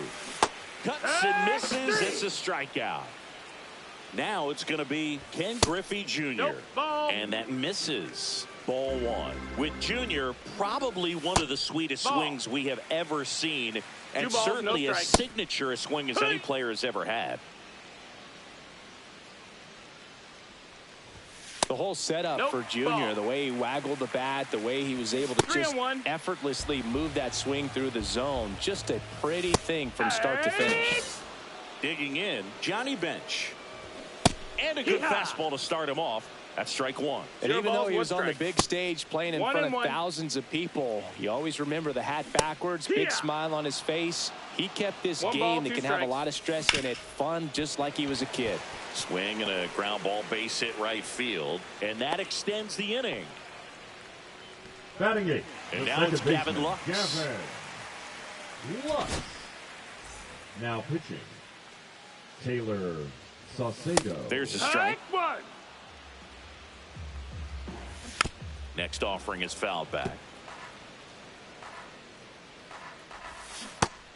Cuts and misses. It's a strikeout. Now it's going to be Ken Griffey Jr. Nope, ball. And that misses. Ball 1. With Jr. probably one of the sweetest swings we have ever seen. And balls, certainly no as signature a swing as any player has ever had. The whole setup for Junior, the way he waggled the bat, the way he was able to just effortlessly move that swing through the zone. Just a pretty thing from start to finish. Digging in, Johnny Bench. And a good fastball to start him off. That's strike 1. And even though he was on the big stage playing in front of thousands of people, you always remember the hat backwards, big smile on his face. He kept this game that can have a lot of stress in it fun, just like he was a kid. Swing and a ground ball base hit right field. And that extends the inning. Batting 8. And now it's Gavin Lux. Gavin Lux. Now pitching, Taylor Saucedo. There's a strike. Next offering is fouled back.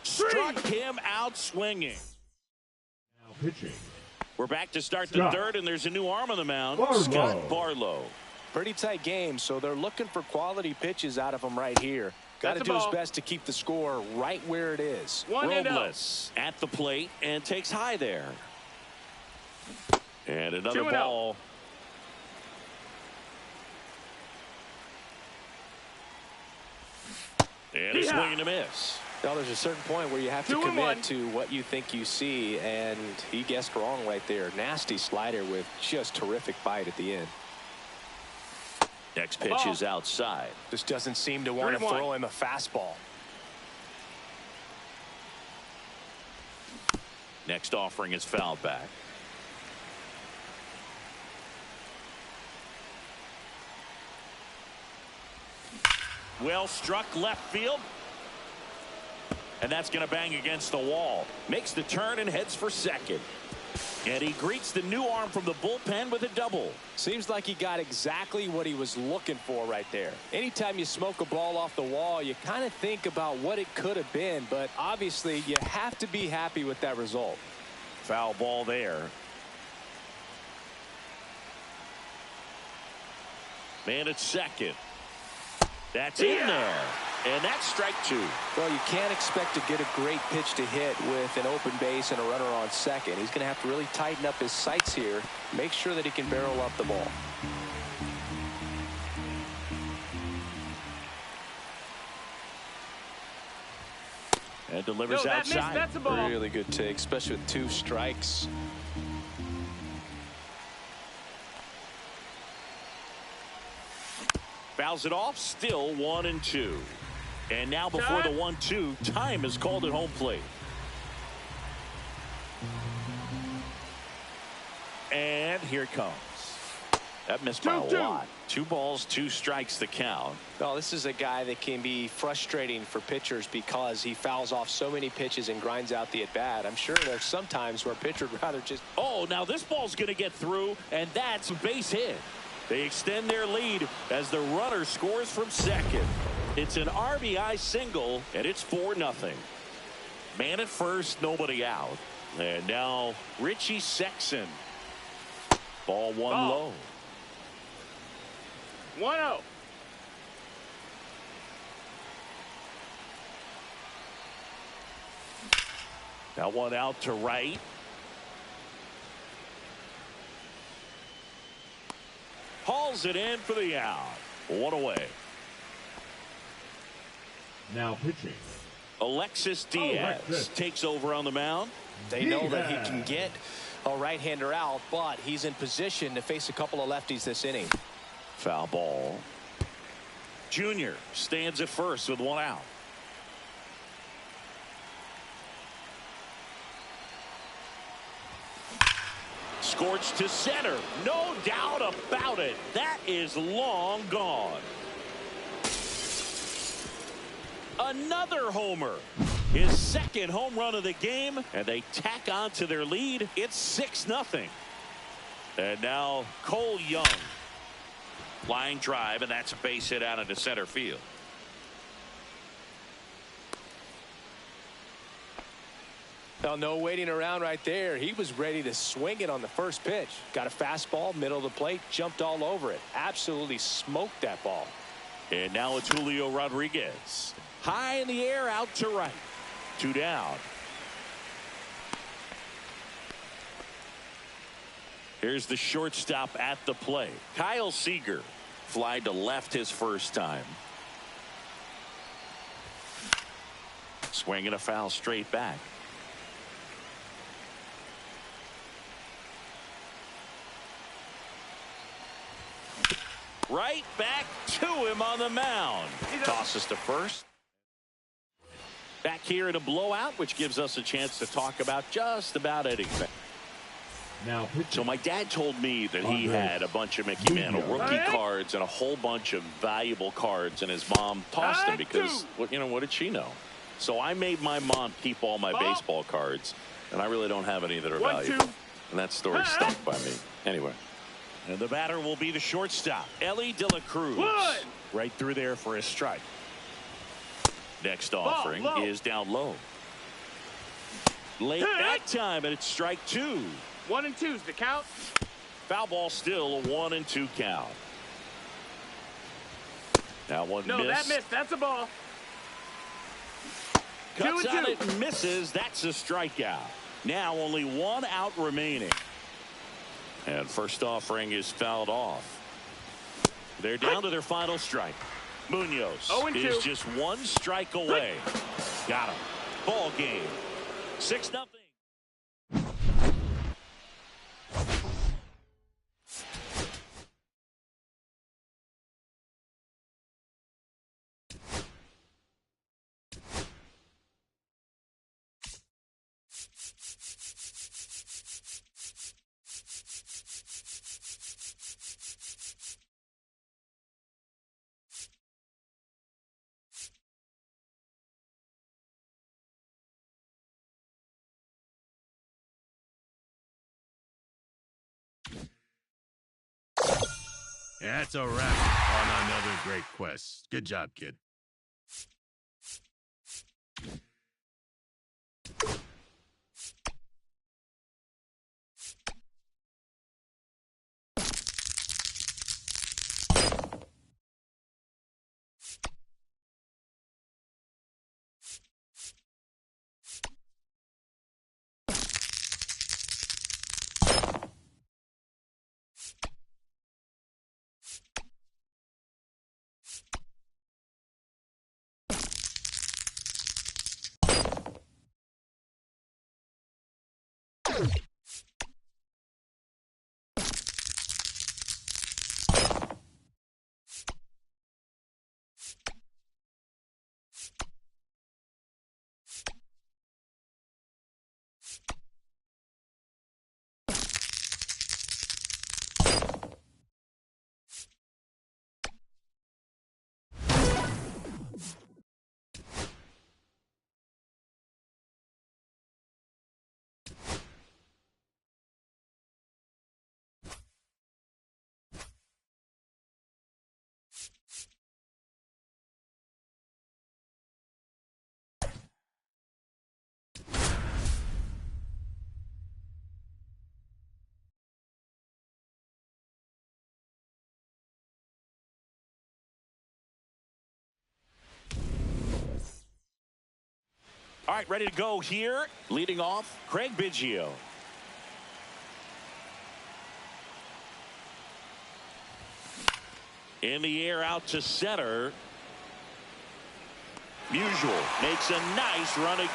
Struck him out swinging. Now pitching. We're back to start the third, and there's a new arm on the mound. Scott Barlow. Pretty tight game, so they're looking for quality pitches out of him right here. Got to do his best to keep the score right where it is. Robles at the plate and takes high there. And another ball. And a swing and a miss. Well, there's a certain point where you have to commit to what you think you see, and he guessed wrong right there. Nasty slider with just terrific bite at the end. Next pitch is outside. Just doesn't seem to want to throw him a fastball. Next offering is fouled back. Well struck left field. And that's going to bang against the wall. Makes the turn and heads for second. And he greets the new arm from the bullpen with a double. Seems like he got exactly what he was looking for right there. Anytime you smoke a ball off the wall, you kind of think about what it could have been, but obviously you have to be happy with that result. Foul ball there. Man at second. That's in there. And that's strike two. Well, you can't expect to get a great pitch to hit with an open base and a runner on second. He's going to have to really tighten up his sights here. Make sure that he can barrel up the ball. And delivers outside. That's a ball. Really good take, especially with 2 strikes. Fouls it off, still 1-2. And now before the 1-2, time is called at home plate. And here it comes. That missed by a lot. 2 balls, 2 strikes the count. Well, this is a guy that can be frustrating for pitchers because he fouls off so many pitches and grinds out the at-bat. I'm sure there's some times where a pitcher would rather just... Oh, now this ball's going to get through, and that's a base hit. They extend their lead as the runner scores from second. It's an RBI single, and it's 4-0. Man at first, nobody out. And now Richie Sexson. Ball one low. 1-0. That one out to right. Hauls it in for the out. 1 away. Now pitching. Alexis Diaz takes over on the mound. They know that he can get a right-hander out, but he's in position to face a couple of lefties this inning. Foul ball. Junior stands at first with 1 out. Scorched to center. No doubt about it. That is long gone. Another homer. His second home run of the game, and they tack on to their lead. It's 6-0. And now Cole Young. Line drive, and that's a base hit out into center field. Well, no waiting around right there. He was ready to swing it on the first pitch. Got a fastball, middle of the plate, jumped all over it. Absolutely smoked that ball. And now it's Julio Rodriguez. High in the air, out to right. 2 down. Here's the shortstop at the plate. Kyle Seager. Fly to left his first time. Swinging a foul straight back. Right back to him on the mound. Tosses to first. Back here in a blowout, which gives us a chance to talk about just about anything. Now so my dad told me that he had a bunch of Mickey Mantle rookie cards and a whole bunch of valuable cards, and his mom tossed them because, what did she know? So I made my mom keep all my baseball cards, and I really don't have any that are valuable. And that story stuck by me. Anyway. And the batter will be the shortstop, Ellie De La Cruz. Right through there for a strike. Next offering is down low. Late that time, and it's strike 2. 1-2's the count. Foul ball, still a 1-2 count. Now one No, that missed. That's a ball. Cuts on it and misses. That's a strikeout. Now only 1 out remaining. And first offering is fouled off. They're down to their final strike. Munoz is just 1 strike away. Got him. Ball game. 6-0. That's a wrap on another great quest. Good job, kid. All right, ready to go here. Leading off, Craig Biggio. In the air out to center. Musial makes a nice running.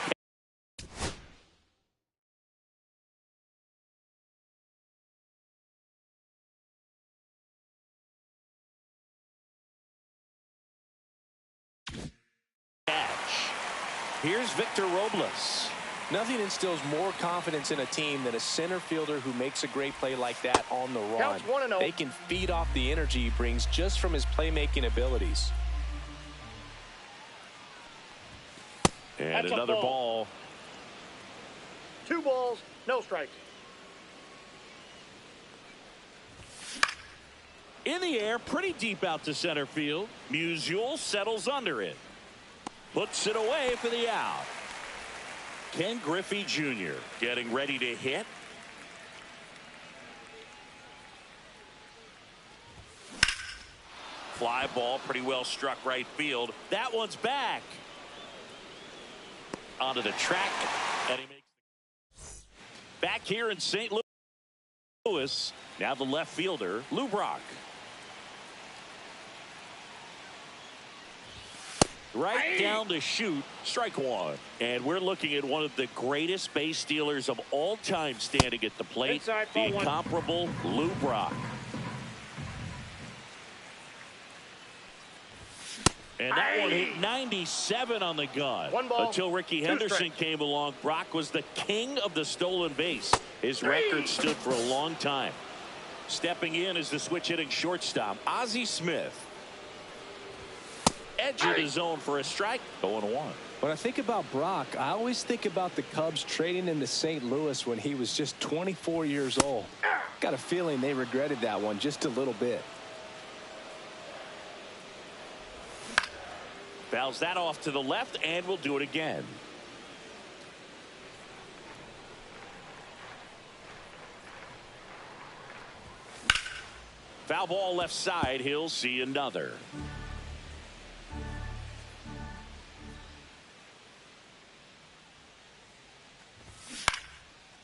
Here's Victor Robles. Nothing instills more confidence in a team than a center fielder who makes a great play like that on the run. Counts 1-0. They can feed off the energy he brings just from his playmaking abilities. And That's another ball. 2 balls, no strikes. In the air, pretty deep out to center field. Musial settles under it. Puts it away for the out. Ken Griffey Jr. getting ready to hit. Fly ball, pretty well struck right field. That one's back. Onto the track. And he makes back here in St. Louis. Now the left fielder, Lou Brock. Right down to shoot, strike one. And we're looking at one of the greatest base stealers of all time standing at the plate, Inside, the ball one. incomparable Lou Brock. And that one hit 97 on the gun. 1 ball, Until Ricky 2 Henderson strikes. came along, Brock was the king of the stolen base. His record stood for a long time. Stepping in is the switch hitting shortstop, Ozzie Smith. Edge of the zone for a strike. 0-1. When I think about Brock, I always think about the Cubs trading him to St. Louis when he was just 24 years old. Got a feeling they regretted that one just a little bit. Fouls that off to the left, and we'll do it again. Foul ball left side. He'll see another.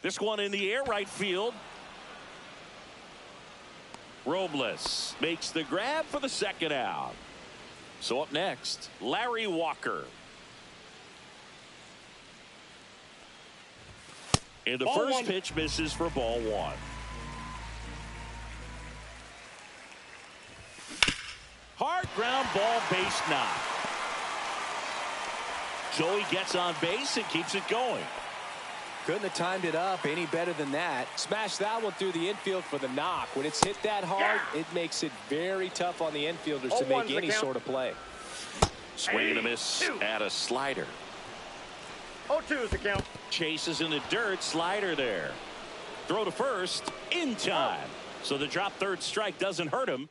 This one in the air, right field. Robles makes the grab for the second out. So up next, Larry Walker. And the first pitch misses for ball one. Hard ground ball, base knock. Joey gets on base and keeps it going. Couldn't have timed it up any better than that. Smash that one through the infield for the knock. When it's hit that hard, it makes it very tough on the infielders to make any sort of play. Swing and a miss at a slider. 0-2 is the count. Chases in the dirt, slider there. Throw to first in time. So the drop third strike doesn't hurt him.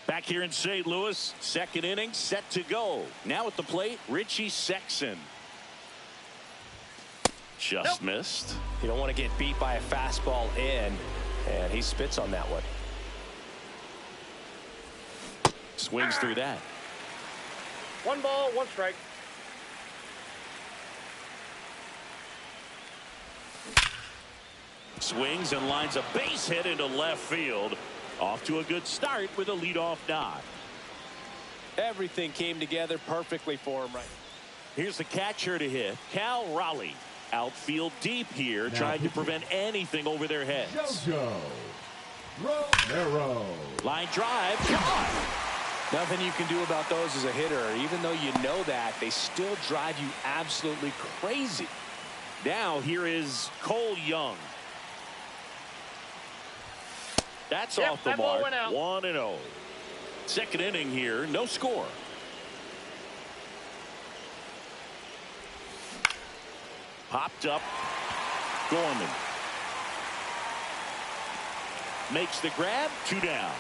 Back here in St. Louis, second inning set to go. Now at the plate, Richie Sexson. Just missed. You don't want to get beat by a fastball in, and he spits on that one. Swings through that. 1 ball, 1 strike. Swings and lines a base hit into left field. Off to a good start with a leadoff knock. Everything came together perfectly for him right. Here's the catcher to hit, Cal Raleigh. Outfield deep here, Now trying to prevent anything over their heads. JoJo Romero. Line drive, gone. Nothing you can do about those as a hitter. Even though you know that, they still drive you absolutely crazy. Now here is Cole Young. That's off the that ball mark. went out. 1-0. Second inning here, no score. Popped up. Gorman makes the grab. 2 down.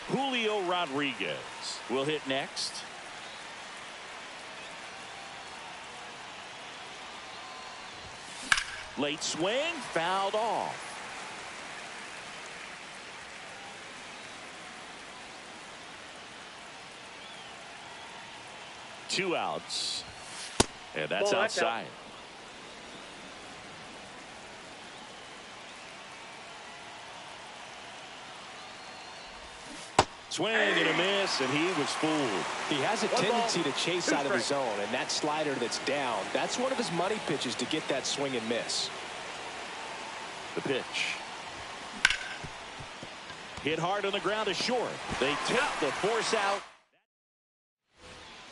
Julio Rodriguez will hit next. Late swing, fouled off. Two outs. And that's outside. Swing and a miss, and he was fooled. He has a tendency to chase out of the zone, and that slider that's down, that's one of his money pitches to get that swing and miss. The pitch. Hit hard on the ground to short. They take the force out.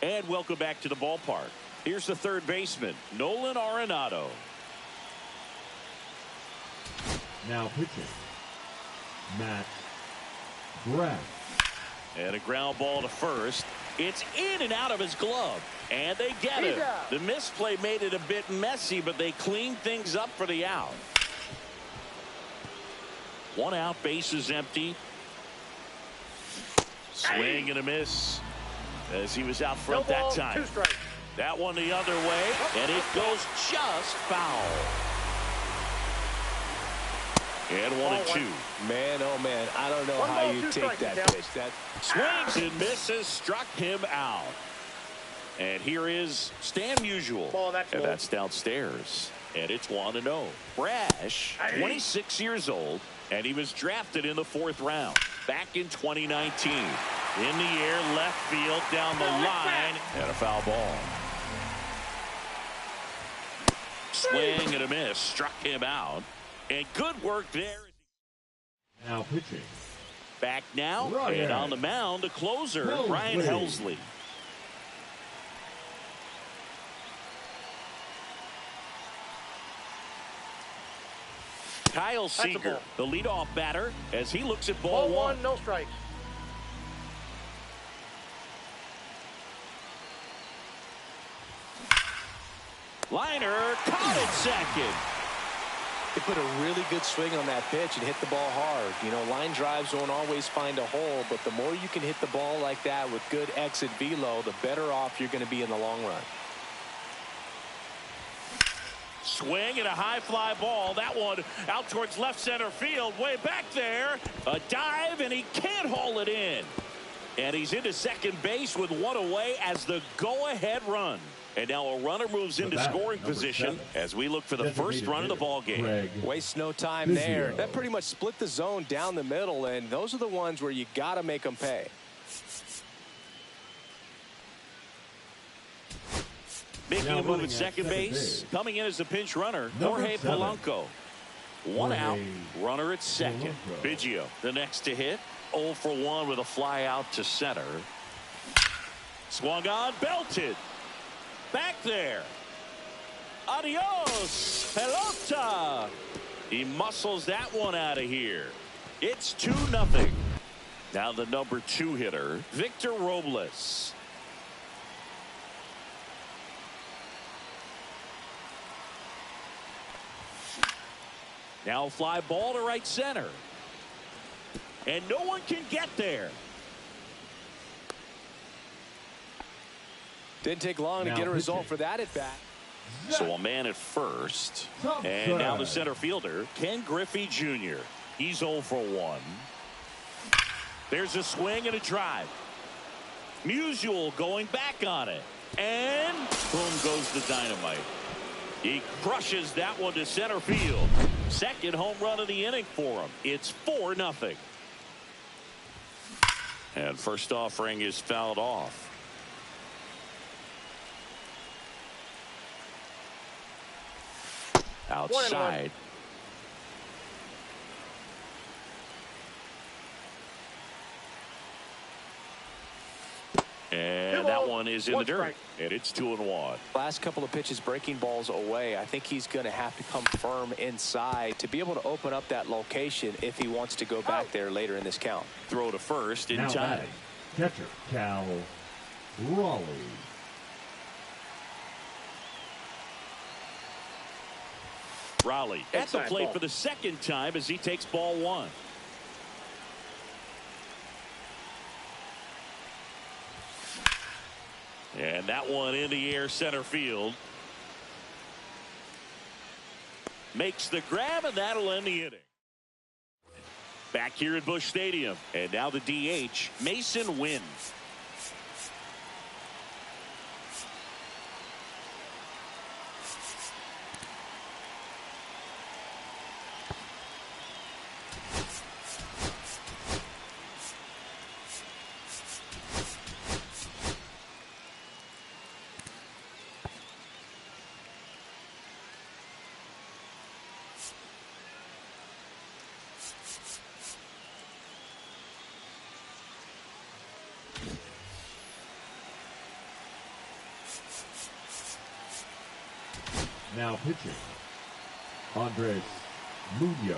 And welcome back to the ballpark. Here's the third baseman, Nolan Arenado. Now pitching, Matt Graff. And a ground ball to first. It's in and out of his glove. And they get it. The misplay made it a bit messy, but they cleaned things up for the out. 1 out, bases empty. Swing and a miss as he was out front that time. 2 strikes. That one the other way, and it goes just foul. And 1-2. Man, oh man, I don't know how you take that pitch. That swings and misses, struck him out. And here is Stan Musial. And that's downstairs. And it's 1-0. Brash, 26 years old, and he was drafted in the 4th round back in 2019. In the air, left field, down the line, and a foul ball. Swing and a miss, struck him out. And good work there. Now pitching. Back now, and on the mound, the closer, Ryan Helsley. Kyle Seager, the leadoff batter, as he looks at ball 1. No strikes. Liner caught at second. They put a really good swing on that pitch and hit the ball hard. You know, line drives won't always find a hole, but the more you can hit the ball like that with good exit velo, the better off you're going to be in the long run. Swing and a high fly ball. That one out towards left center field. Way back there. A dive, and he can't haul it in. And he's into second base with 1 away as the go-ahead run. And now a runner moves into scoring position as we look for the first run of the ball game. Waste no time there. That pretty much split the zone down the middle, and those are the ones where you got to make them pay. Making a move at second base. Coming in as the pinch runner, Jorge Polanco. 1 out, runner at second. Biggio, the next to hit. 0 for 1 with a fly out to center. Swung on, belted. Back there. Adios, pelota. He muscles that one out of here. It's 2-0. Now the number 2 hitter, Victor Robles. Now fly ball to right center. and no one can get there. Didn't take long to get a result for that at bat. So a man at first. And now the center fielder, Ken Griffey Jr. He's 0 for 1. There's a swing and a drive. Musial going back on it. And boom goes the dynamite. He crushes that one to center field. Second home run of the inning for him. It's 4-0. And first offering is fouled off. Outside. And that one is in the dirt. And it's 2-1. Last couple of pitches breaking balls away. I think he's going to have to come firm inside to be able to open up that location if he wants to go back there later in this count. Throw to first in now time. batting, catcher Cal Raleigh. Raleigh at the plate for the second time as he takes ball 1. And that one in the air center field. Makes the grab, and that'll end the inning. Back here at Busch Stadium. And now the DH, Mason Wynn. Now pitching, Andres Munoz.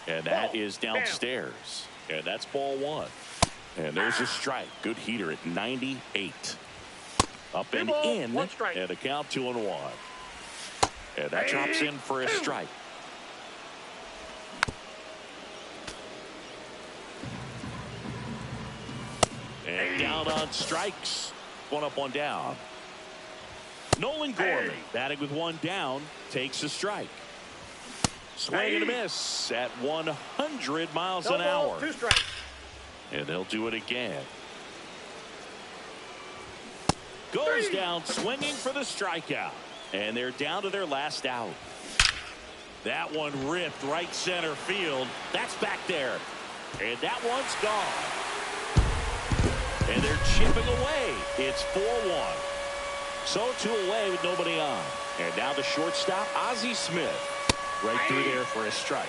And that is downstairs. And that's ball 1. And there's a strike. Good heater at 98. Up and in. And a count 2-1. And that drops in for a strike. And down on strikes. 1 up, 1 down. Nolan Gorman batting with 1 down takes a strike. Swing and a miss at 100 miles an hour. 2 strikes. And they'll do it again. Goes down swinging for the strikeout. And they're down to their last out. That one ripped right center field. That's back there. And that one's gone. And they're chipping away. It's 4-1. So 2 away with nobody on. And now the shortstop, Ozzie Smith. Right through there for a strike.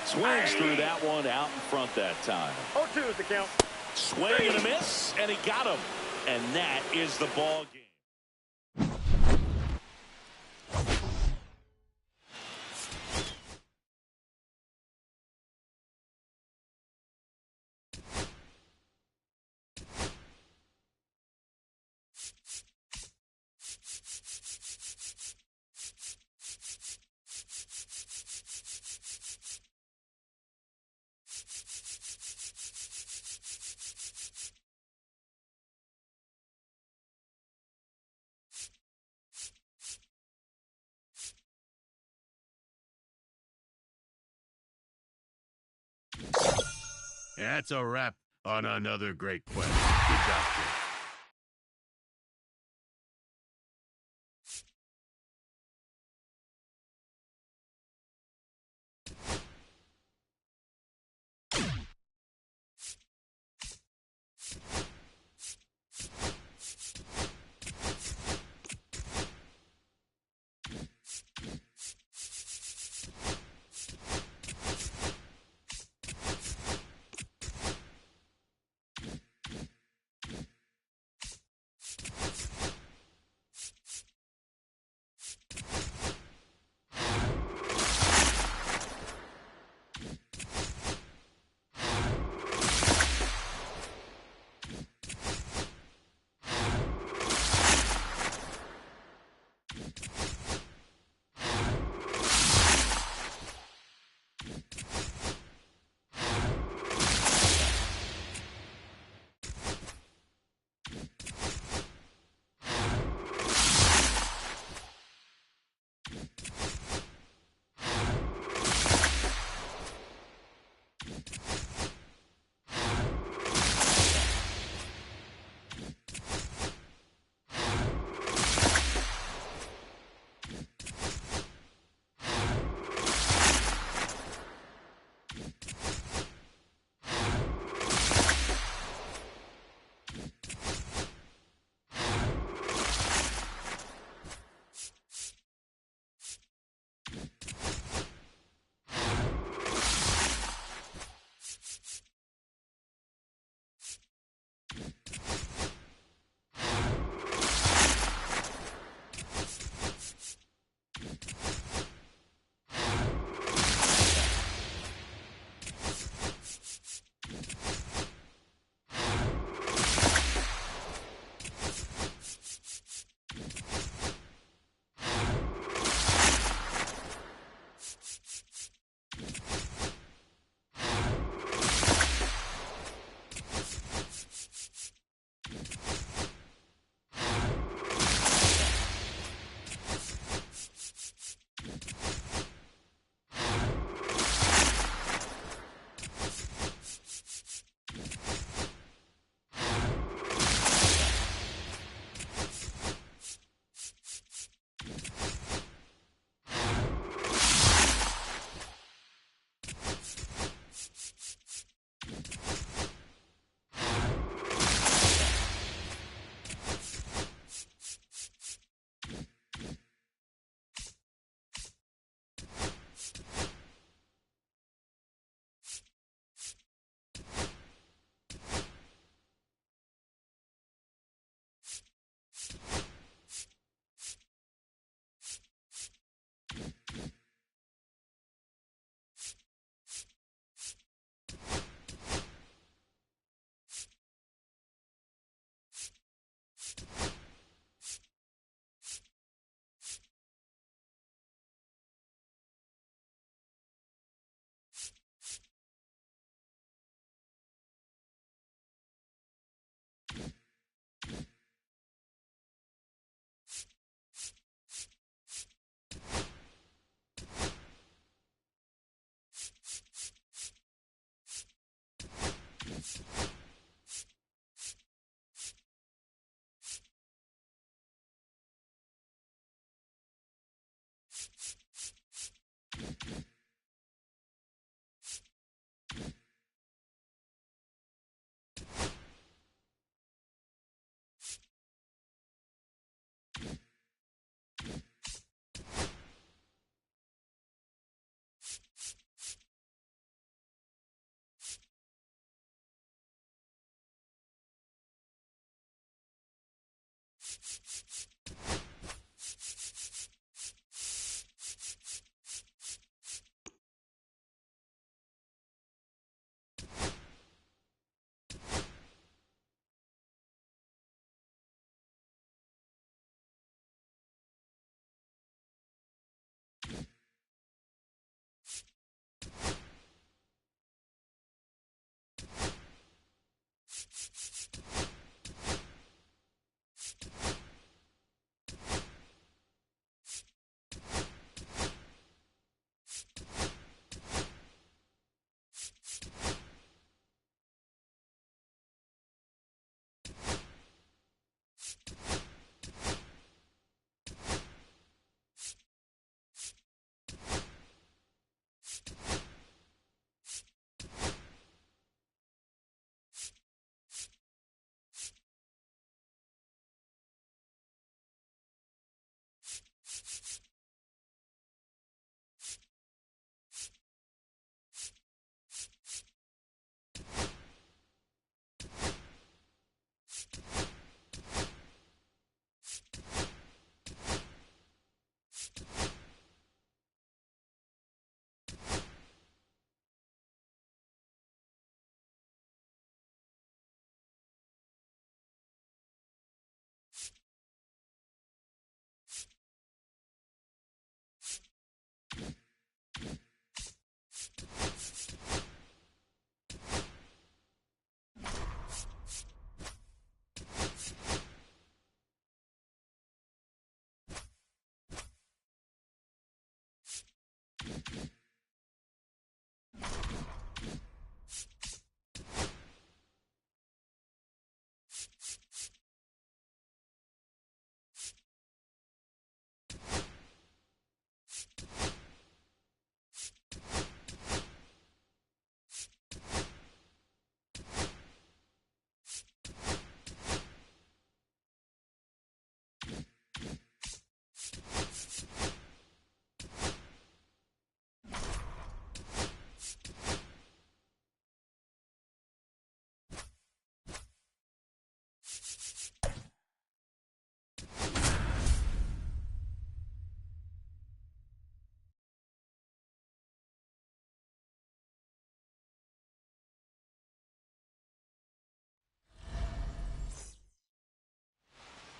Swings through that one out in front that time. 0-2 is the count. Swing and a miss, and he got him. And that is the ball game. That's a wrap on another great quest. Good job, kid.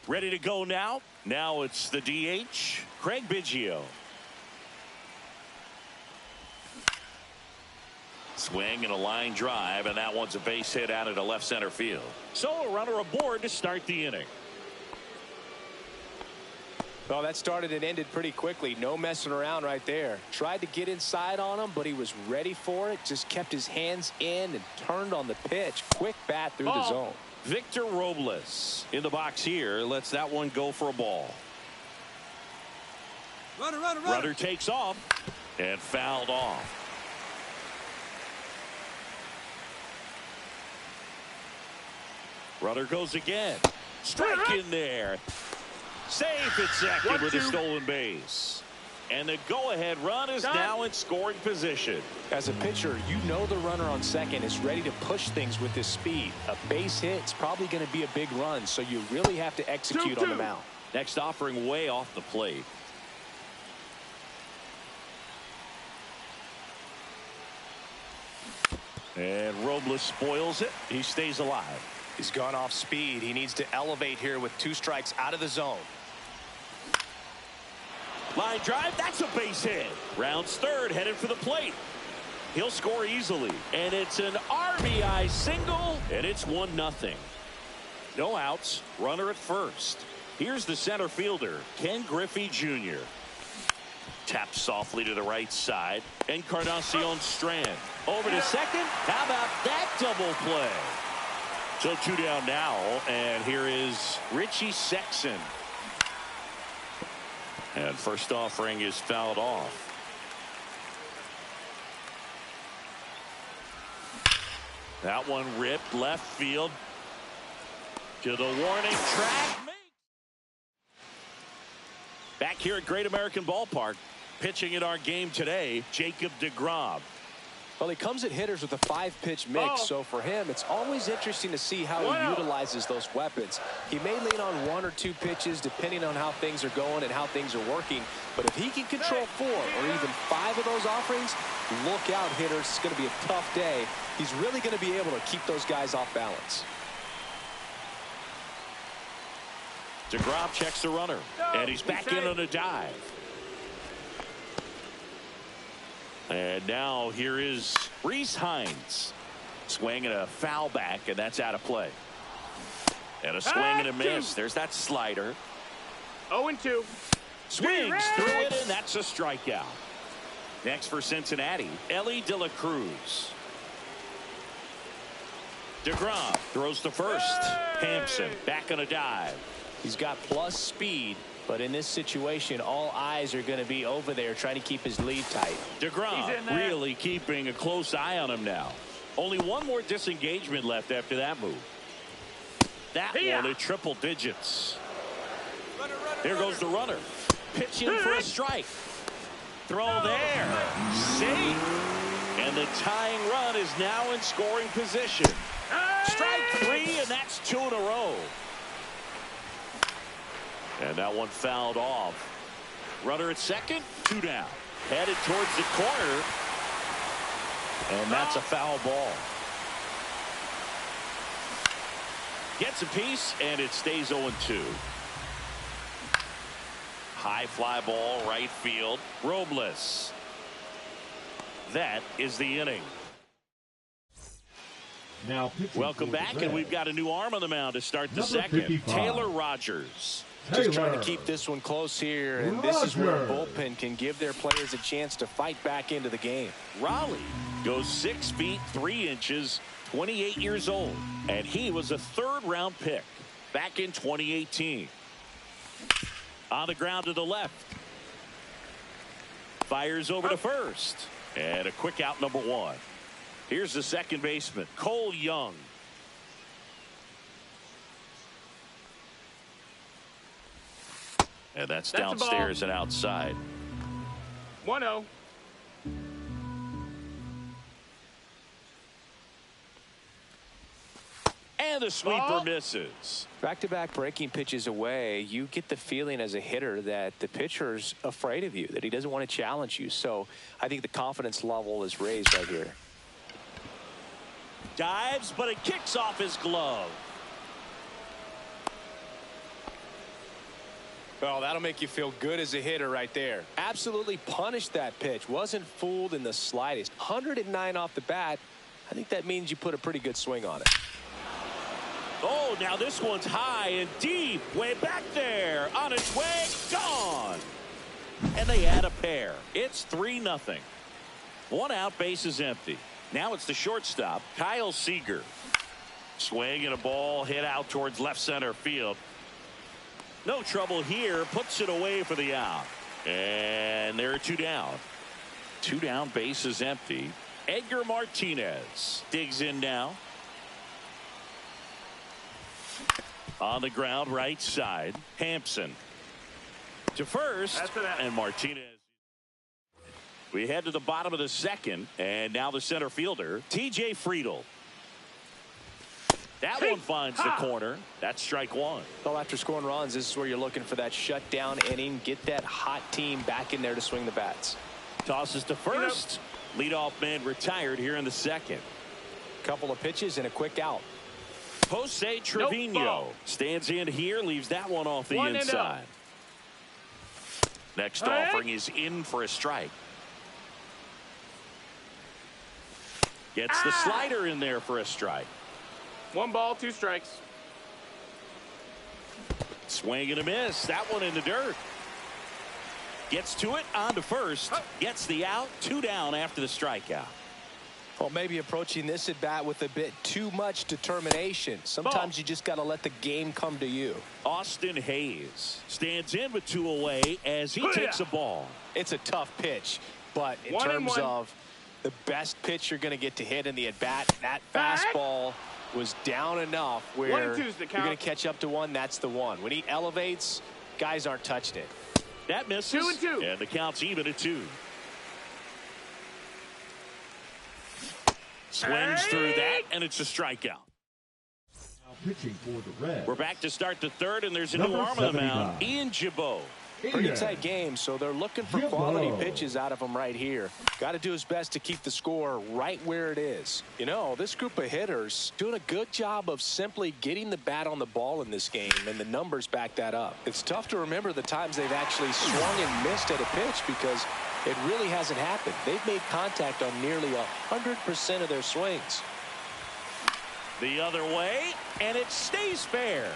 Ready to go now. Now it's the DH, Craig Biggio. Swing and a line drive, and that one's a base hit out of the left center field. So a runner aboard to start the inning. Well, that started and ended pretty quickly. No messing around right there. Tried to get inside on him, but he was ready for it. Just kept his hands in and turned on the pitch. Quick bat through the zone. Victor Robles in the box here. Lets that one go for a ball. Runner takes off and fouled off. Runner goes again. Strike in there. Safe at second with a stolen base. And the go-ahead run is now in scoring position. As a pitcher, you know the runner on second is ready to push things with his speed. A base hit is probably going to be a big run, so you really have to execute on the mound. Next offering way off the plate. And Robles spoils it. He stays alive. He's gone off speed. He needs to elevate here with 2 strikes out of the zone. Line drive, that's a base hit. Rounds third, headed for the plate. He'll score easily. And it's an RBI single, and it's 1-0. No outs, runner at first. Here's the center fielder, Ken Griffey Jr. Taps softly to the right side. Encarnacion Strand. Over to second. How about that double play? So 2 down now, and here is Richie Sexson. And first offering is fouled off. That one ripped left field to the warning track. Back here at Great American Ballpark, pitching in our game today, Jacob deGrom. Well, he comes at hitters with a 5-pitch mix, so for him, it's always interesting to see how he utilizes those weapons. He may lean on 1 or 2 pitches depending on how things are going and how things are working, but if he can control 4 or even 5 of those offerings, look out, hitters. It's going to be a tough day. He's really going to be able to keep those guys off balance. deGrom checks the runner, and he's back in on a dive. And now here is Reese Hines. Swing and a foul back, and that's out of play. And a swing and a miss. There's that slider. 0-2. Swings through it, and that's a strikeout. Next for Cincinnati, Ellie De La Cruz. deGrom throws to first. Hampson back on a dive. He's got plus speed, but in this situation, all eyes are going to be over there trying to keep his lead tight. deGrom really keeping a close eye on him now. Only one more disengagement left after that move. That one at triple digits. There goes the runner. Pitch in for a strike. Throw there. Safe. And the tying run is now in scoring position. Strike 3, and that's 2 in a row. And that one fouled off. Runner at second, 2 down. Headed towards the corner. And that's a foul ball. Gets a piece, and it stays 0-2. High fly ball, right field. Robles. That is the inning. Now welcome back, and we've got a new arm on the mound to start the second. 55. Taylor Rogers. Just trying to keep this one close here, and this is where a bullpen can give their players a chance to fight back into the game. Raleigh goes 6 feet 3 inches, 28 years old, and he was a 3rd-round pick back in 2018. On the ground to the left. Fires over to first, and a quick out, number 1. Here's the second baseman, Cole Young. And that's downstairs and outside. 1-0. And the sweeper misses. Back-to-back breaking pitches away, you get the feeling as a hitter that the pitcher's afraid of you, that he doesn't want to challenge you. So I think the confidence level is raised right here. Dives, but it kicks off his glove. Well, that'll make you feel good as a hitter right there. Absolutely punished that pitch. Wasn't fooled in the slightest. 109 off the bat. I think that means you put a pretty good swing on it. Oh, now this one's high and deep. Way back there. On its way. Gone. And they add a pair. It's 3-0. 1 out, base is empty. Now it's the shortstop, Kyle Seager. Swing and a ball hit out towards left center field. No trouble here. Puts it away for the out. And there are 2 down. 2 down, base is empty. Edgar Martinez digs in now. On the ground, right side. Hampson to first. And Martinez. We head to the bottom of the second. And now the center fielder, TJ Friedl. That one finds the corner. That's strike 1. Well, after scoring runs, this is where you're looking for that shutdown inning. Get that hot team back in there to swing the bats. Tosses to first. Leadoff man retired here in the second. Couple of pitches and a quick out. Jose Trevino stands in here, leaves that one off the inside. Next offering is in for a strike. Gets the slider in there for a strike. 1 ball, 2 strikes. Swing and a miss. That one in the dirt. Gets to it, on to first. Gets the out. 2 down after the strikeout. Well, maybe approaching this at bat with a bit too much determination. Sometimes you just got to let the game come to you. Austin Hayes stands in with 2 away as he takes a ball. It's a tough pitch, but in terms of the best pitch you're going to get to hit in the at bat, that fastball was down enough where you're going to catch up to one. That's the one. When he elevates, guys aren't touching it. That misses. 2-2. And the count's even at 2. Swings through that, and it's a strikeout. Now pitching for the Reds. We're back to start the third, and there's a new arm on the mound. Ian Gibaut. Pretty tight game, so they're looking for quality pitches out of him right here. Got to do his best to keep the score right where it is. You know, this group of hitters doing a good job of simply getting the bat on the ball in this game, and the numbers back that up. It's tough to remember the times they've actually swung and missed at a pitch because it really hasn't happened. They've made contact on nearly 100% of their swings. The other way, and it stays fair.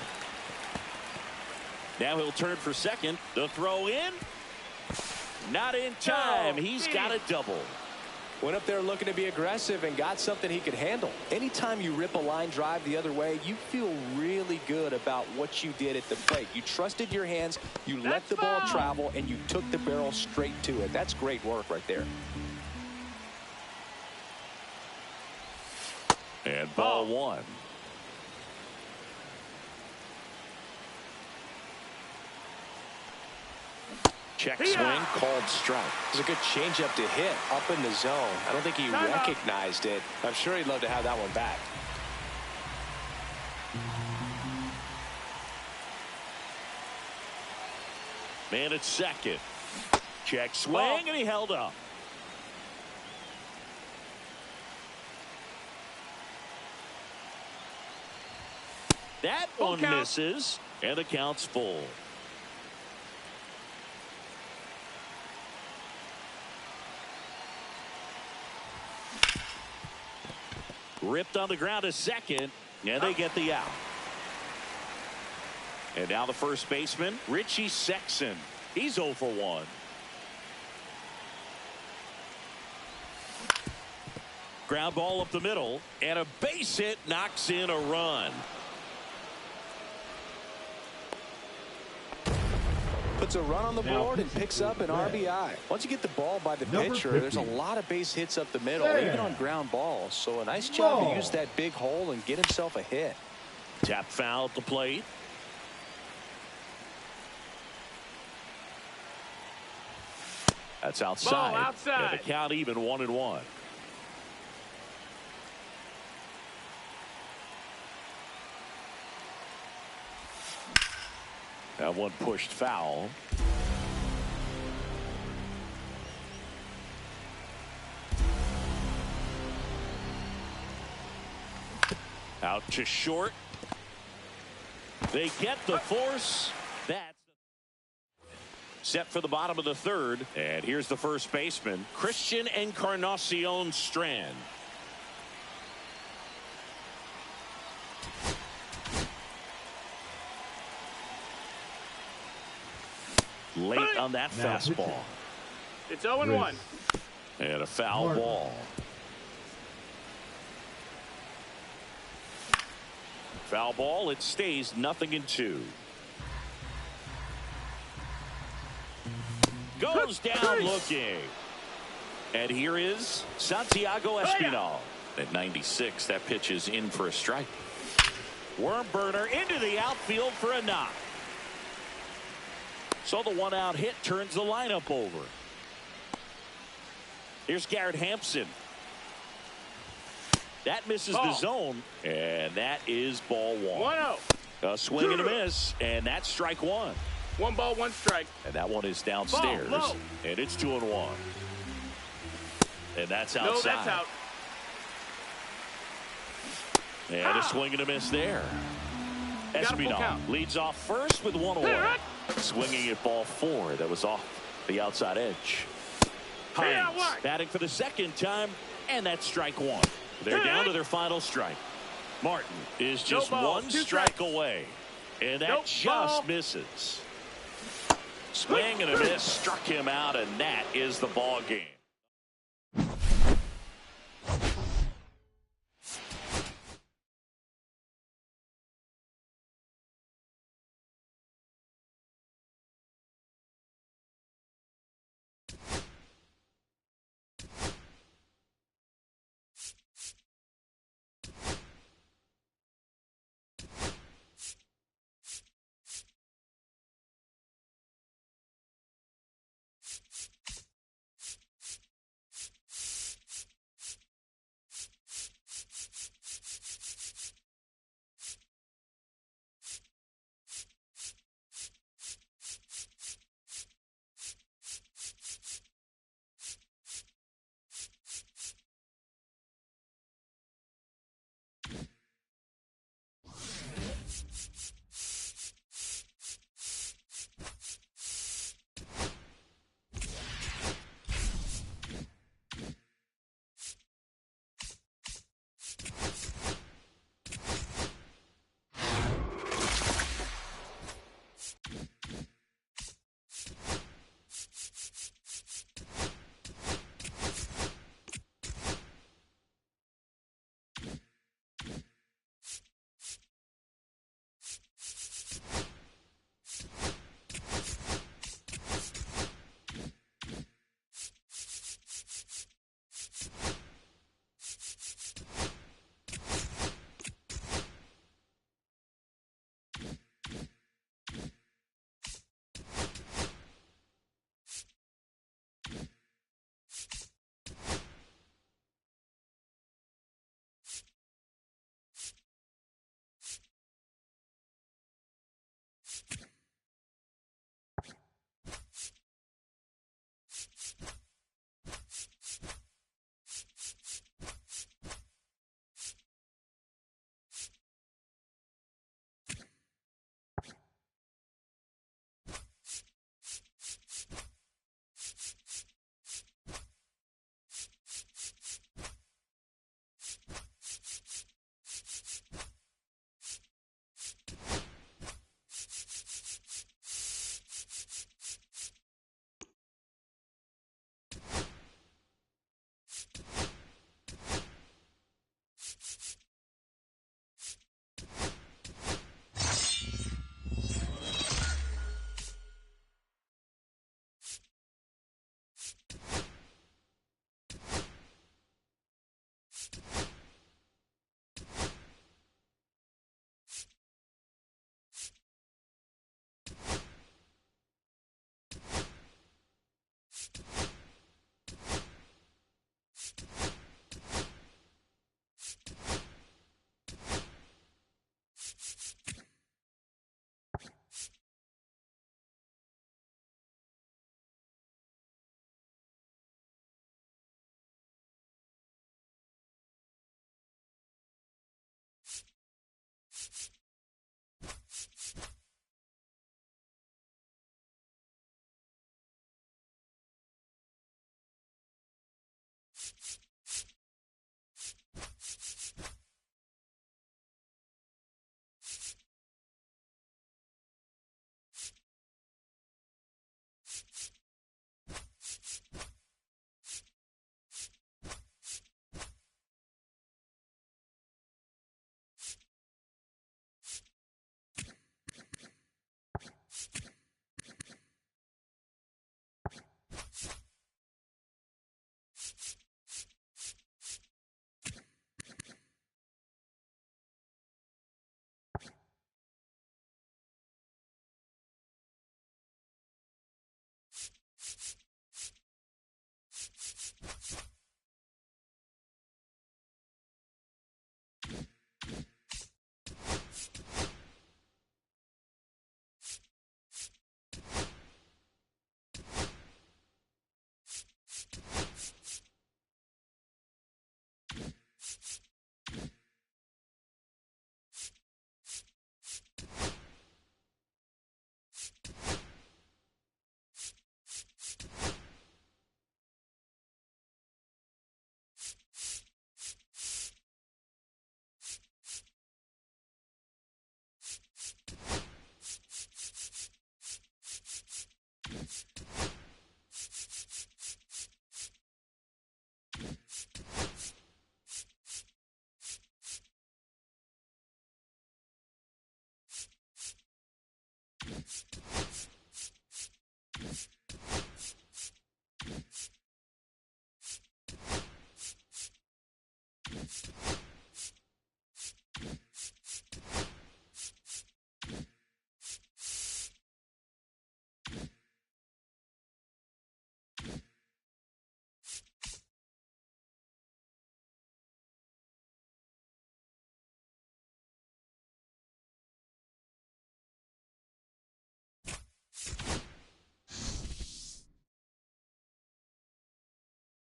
Now he'll turn for second. The throw in. Not in time. He's got a double. Went up there looking to be aggressive and got something he could handle. Anytime you rip a line drive the other way, you feel really good about what you did at the plate. You trusted your hands, you let the ball travel, and you took the barrel straight to it. That's great work right there. And ball 1. Check swing, called strike. It was a good changeup to hit up in the zone. I don't think he recognized it. I'm sure he'd love to have that one back. Man at second. Check swing, and he held up. That one misses, and the count's full. Ripped on the ground to second, and they get the out. And now the first baseman, Richie Sexson. He's 0 for 1. Ground ball up the middle, and a base hit knocks in a run. Puts a run on the board and picks up an RBI. Once you get the ball by the pitcher, there's a lot of base hits up the middle, even on ground balls. So a nice job to use that big hole and get himself a hit. Tap foul at the plate. That's outside. Ball outside. And the count even 1-1. That one pushed foul. Out to short. They get the force. That's set for the bottom of the third. And here's the first baseman, Christian Encarnacion Strand. Late on that fastball. It's 0-1. And a foul ball. Foul ball. It stays 0-2. Goes down looking. And here is Santiago Espinal. At 96, that pitch is in for a strike. Worm burner into the outfield for a knock. So the one-out hit turns the lineup over. Here's Garrett Hampson. That misses the zone, and that is ball 1. 1-0. A swing and a miss, and that's strike 1. 1 ball, 1 strike. And that one is downstairs, and it's 2-1. And that's outside. No, that's out. And a swing and a miss there. Espinal leads off first with 1 away. Swinging at ball 4. That was off the outside edge. Hines batting for the second time, and that's strike 1. They're down to their final strike. Martin is just 1 strike away, and that just misses. Swing and a miss struck him out, and that is the ball game.